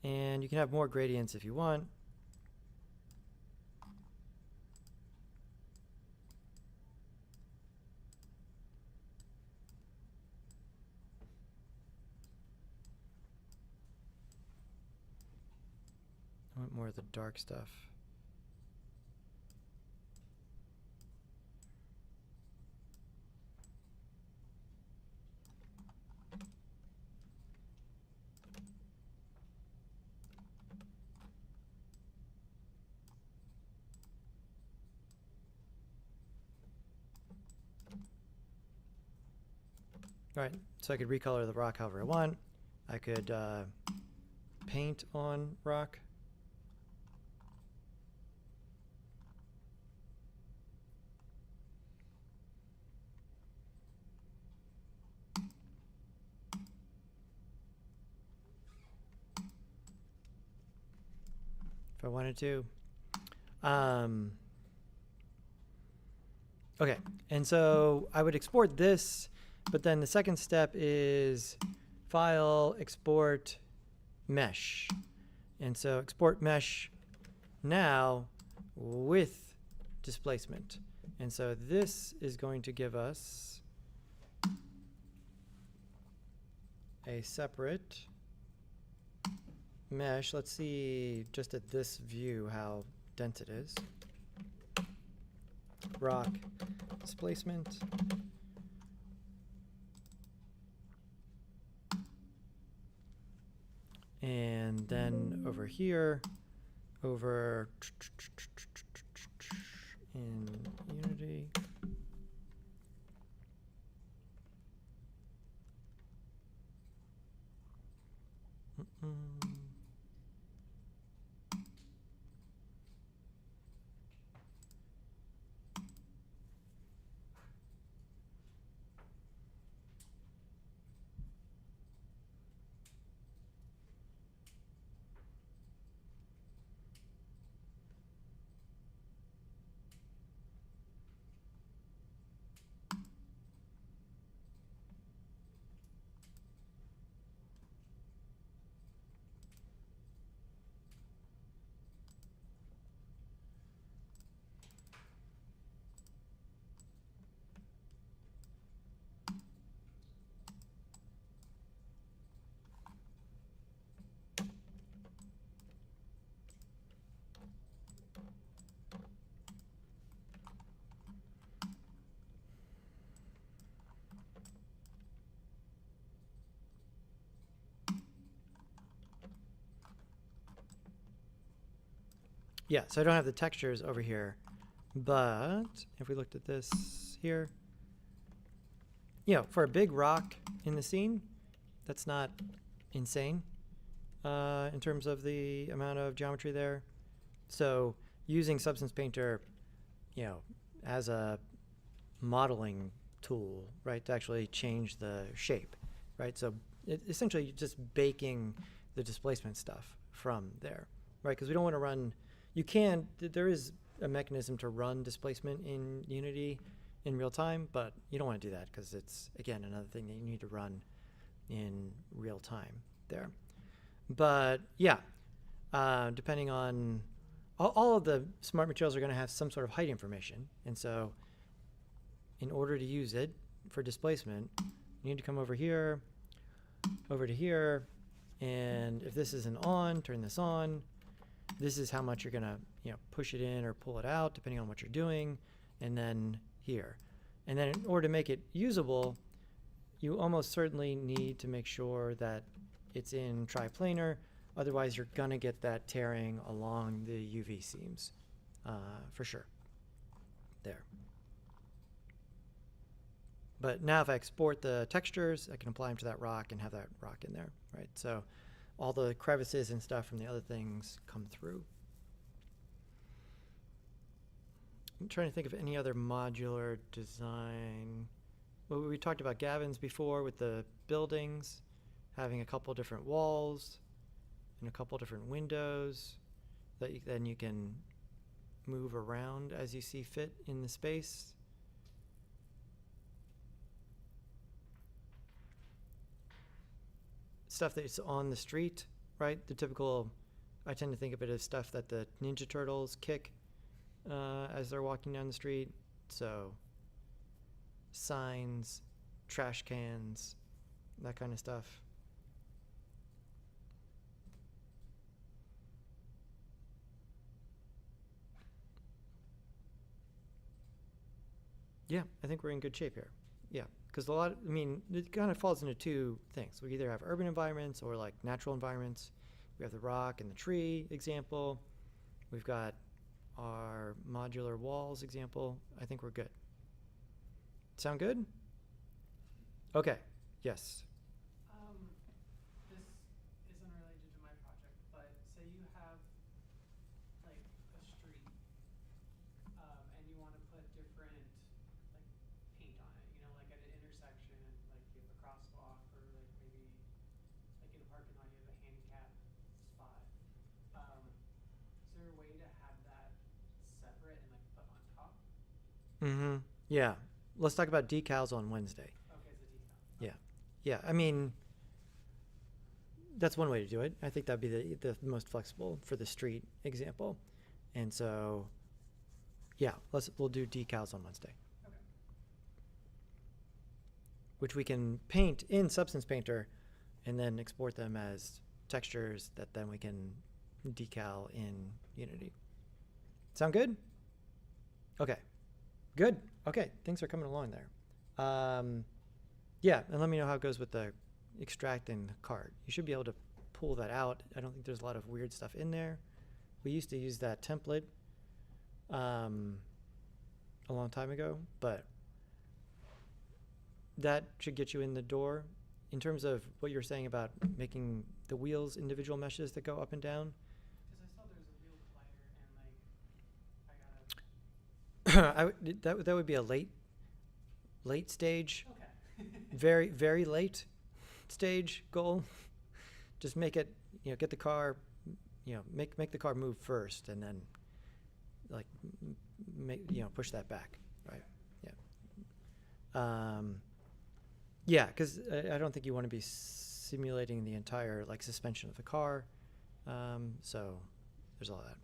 And you can have more gradients if you want. I want more of the dark stuff. All right, so I could recolor the rock however I want. I could paint on rock. If I wanted to. Okay, and so I would export this. But then the second step is file, export, mesh. And so export mesh now with displacement. And so this is going to give us a separate mesh. Let's see just at this view how dense it is. Rock displacement. And then over here, over in Unity. Yeah, so I don't have the textures over here, but if we looked at this here, you know, for a big rock in the scene, that's not insane in terms of the amount of geometry there. So using Substance Painter, you know, as a modeling tool, right, to actually change the shape, right? So essentially just baking the displacement stuff from there, right? Because we don't want to run. You can, there is a mechanism to run displacement in Unity in real time, but you don't want to do that because it's, again, another thing that you need to run in real time there. But yeah, depending on all of the smart materials are going to have some sort of height information. And so in order to use it for displacement, you need to come over here, over to here. And if this isn't on, turn this on. This is how much you're going to, push it in or pull it out, depending on what you're doing. And then here. And then in order to make it usable, you almost certainly need to make sure that it's in triplanar. Otherwise, you're going to get that tearing along the UV seams, for sure. There. But now if I export the textures, I can apply them to that rock and have that rock in there, right? So all the crevices and stuff from the other things come through. I'm trying to think of any other modular design. Well, we talked about Gavin's before with the buildings, having a couple different walls and a couple different windows that then you can move around as you see fit in the space. Stuff that's on the street, right? The typical, I tend to think of it as stuff that the Ninja Turtles kick as they're walking down the street. So signs, trash cans, that kind of stuff. Yeah, I think we're in good shape here. Yeah, because it kind of falls into two things. We either have urban environments or like natural environments. We have the rock and the tree example. We've got our modular walls example. I think we're good. Sound good? Okay, yes. This isn't related to my project, but say you have like a street, and you want to put different like paint on it, like at an intersection, like you have a crosswalk, or like maybe like in a parking lot you have a handicap spot. Is there a way to have that separate and like put on top? Mm-hmm. Yeah. Let's talk about decals on Wednesday. Okay, it's a decal. Yeah. Yeah, I mean, that's one way to do it. I think that'd be the most flexible for the street example. And so, yeah, we'll do decals on Wednesday. Okay. Which we can paint in Substance Painter and then export them as textures that then we can decal in Unity. Sound good? Okay. Good. Okay, things are coming along there. Yeah, and let me know how it goes with the extract and cart. You should be able to pull that out. I don't think there's a lot of weird stuff in there. We used to use that template a long time ago, but that should get you in the door. In terms of what you're saying about making the wheels individual meshes that go up and down, Because I saw there's a wheel plier and like that would be a late stage, okay. very, very late stage goal. Just make it, get the car, make the car move first, and then like push that back, right? Yeah. Yeah, because I don't think you want to be simulating the entire like suspension of the car. So there's all that.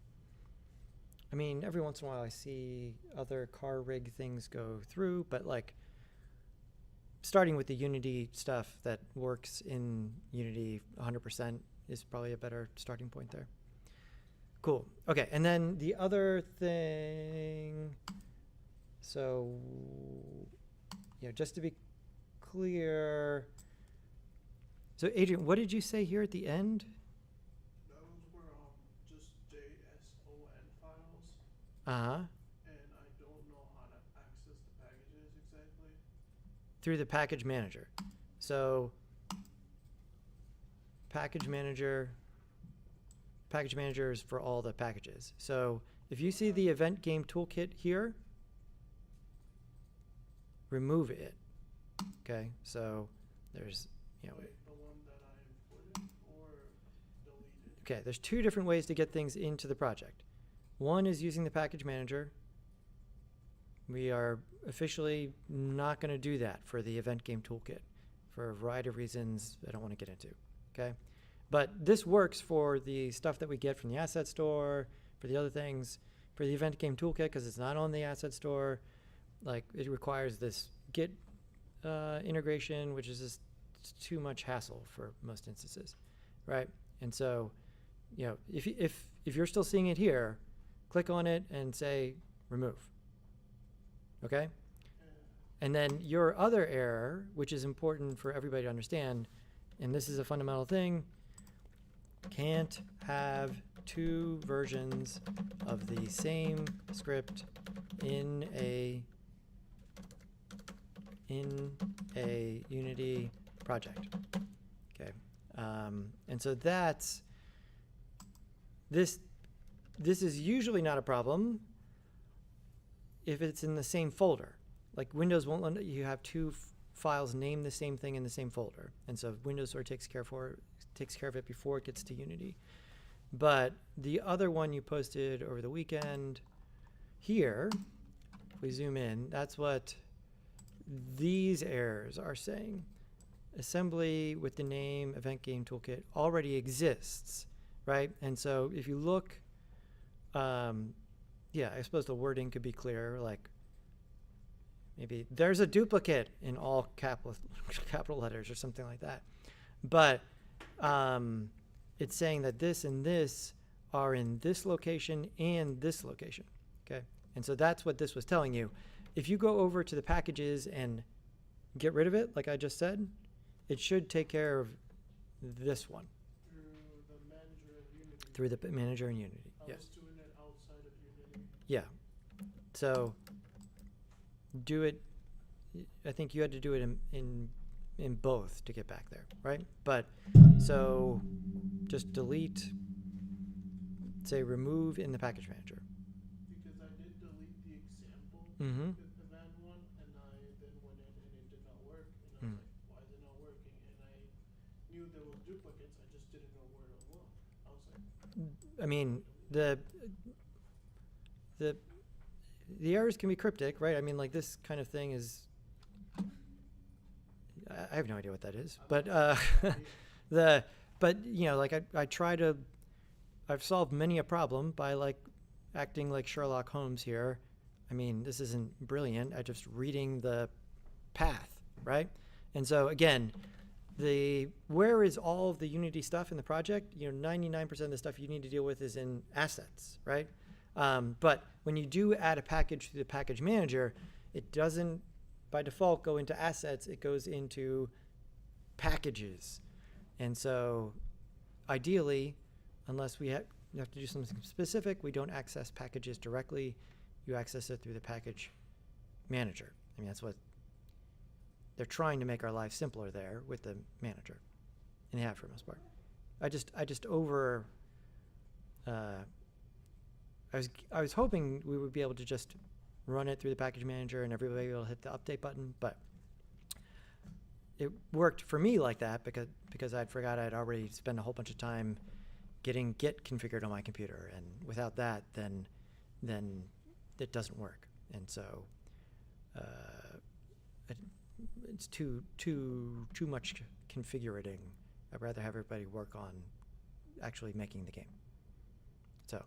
I mean, every once in a while I see other car rig things go through, but like starting with the Unity stuff that works in Unity 100% is probably a better starting point there. Cool. Okay, and then the other thing, so just to be clear, so Adrian, what did you say here at the end? Those were just JSON files, Uh-huh. and I don't know how to access the packages exactly. Through the package manager. So package manager is for all the packages. So if you see the event game toolkit here, remove it. Okay, so there's, Wait, the one that I imported or deleted? okay, there's two different ways to get things into the project. One is using the package manager, We are officially not going to do that for the event game toolkit for a variety of reasons I don't want to get into, okay? But this works for the stuff that we get from the asset store, for the other things, for the event game toolkit, because it's not on the asset store. Like, it requires this Git integration, which is just too much hassle for most instances, right? And so, you know, if you're still seeing it here, click on it and say remove, okay? And then your other error, which is important for everybody to understand, and this is a fundamental thing, can't have two versions of the same script in a Unity project. Okay, and so that's this is usually not a problem if it's in the same folder. Like Windows won't let you have two files name the same thing in the same folder, and so Windows sort of takes care of it before it gets to Unity. But the other one you posted over the weekend here, if we zoom in, that's what these errors are saying. Assembly with the name Event Game Toolkit already exists, right? And so if you look, yeah, I suppose the wording could be clearer, like maybe there's a duplicate in all capital letters or something like that. But it's saying that this and this are in this location and this location, okay? And so that's what this was telling you. If you go over to the packages and get rid of it, like I just said, it should take care of this one. Through the manager of Unity. Through the manager in Unity, I yes. was doing it outside of Unity. Yeah. So do it, I think you had to do it in both to get back there, right? But so just delete, say remove in the package manager. Because I did delete the example Mm-hmm. event one, and I then went in and it did not work, and I was like, why is it not working? And I knew there was duplicates, I just didn't know where it was. I was like, I mean, the errors can be cryptic, right? I mean, like this kind of thing is, I have no idea what that is, but but you know, like I've solved many a problem by like acting like Sherlock Holmes here. I mean, this isn't brilliant. I just reading the path, right? And so again, where is all of the Unity stuff in the project? You know, 99% of the stuff you need to deal with is in assets, right? But when you do add a package to the package manager, it doesn't by default go into assets, it goes into packages. And so ideally, unless you have to do something specific, we don't access packages directly. You access it through the package manager. I mean, that's what they're trying to make our life simpler there with the manager. And they have for the most part. I was hoping we would be able to just run it through the package manager and everybody will hit the update button, but it worked for me like that because I'd forgot I'd already spent a whole bunch of time getting Git configured on my computer, and without that, then it doesn't work. And so it's too much configuring. I'd rather have everybody work on actually making the game. So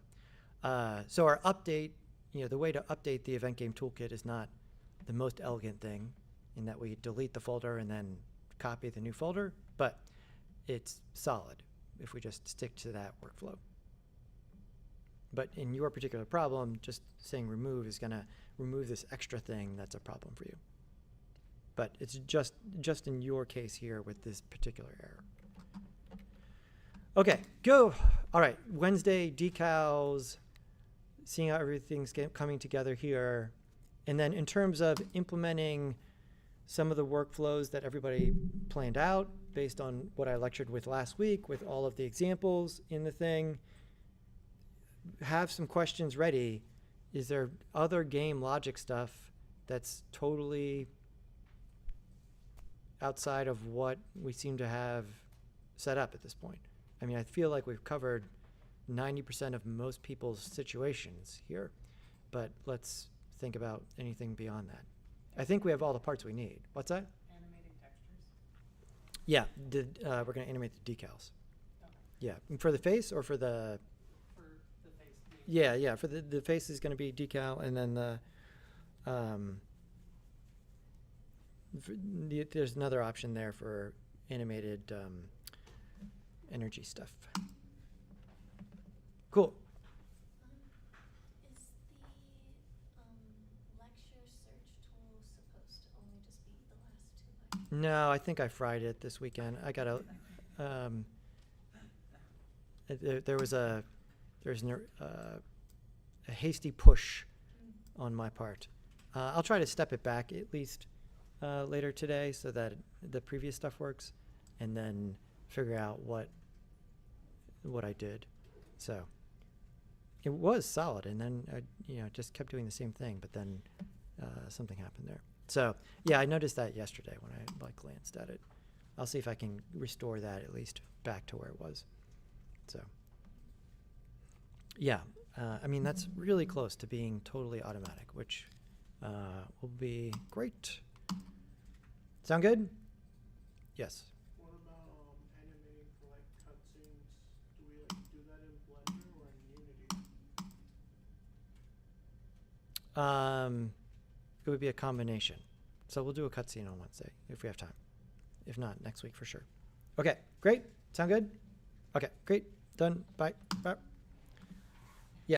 so our update, you know, the way to update the event game toolkit is not the most elegant thing in that we delete the folder and then copy the new folder, but it's solid if we just stick to that workflow. But in your particular problem, just saying remove is gonna remove this extra thing that's a problem for you. But it's just in your case here with this particular error. Okay, go. All right, Wednesday decals, seeing how everything's coming together here. And then in terms of implementing some of the workflows that everybody planned out based on what I lectured with last week with all of the examples in the thing, have some questions ready. Is there other game logic stuff that's totally outside of what we seem to have set up at this point? I mean, I feel like we've covered 90% of most people's situations here, but let's think about anything beyond that. I think we have all the parts we need. What's that? Animating textures? Yeah, we're going to animate the decals. Okay. Yeah, and for the face or for the... For the face. maybe. Yeah, for the face is going to be decal, and then there's another option there for animated energy stuff. Cool. Is the lecture search tool supposed to only just be the last 2 lectures? No, I think I fried it this weekend. I got there was a hasty push on my part. I'll try to step it back at least later today so that the previous stuff works, and then figure out what I did. So it was solid, and then I just kept doing the same thing, but then something happened there. So yeah, I noticed that yesterday when I glanced at it. I'll see if I can restore that at least back to where it was. So yeah, I mean, that's really close to being totally automatic, which will be great. Sound good? Yes. What about animating for like cutscenes? Do we like do that in Blender or in Unity? It would be a combination. So we'll do a cutscene on Wednesday if we have time. If not, next week for sure. Okay, great. Sound good? Okay, great. Done. Bye. Bye.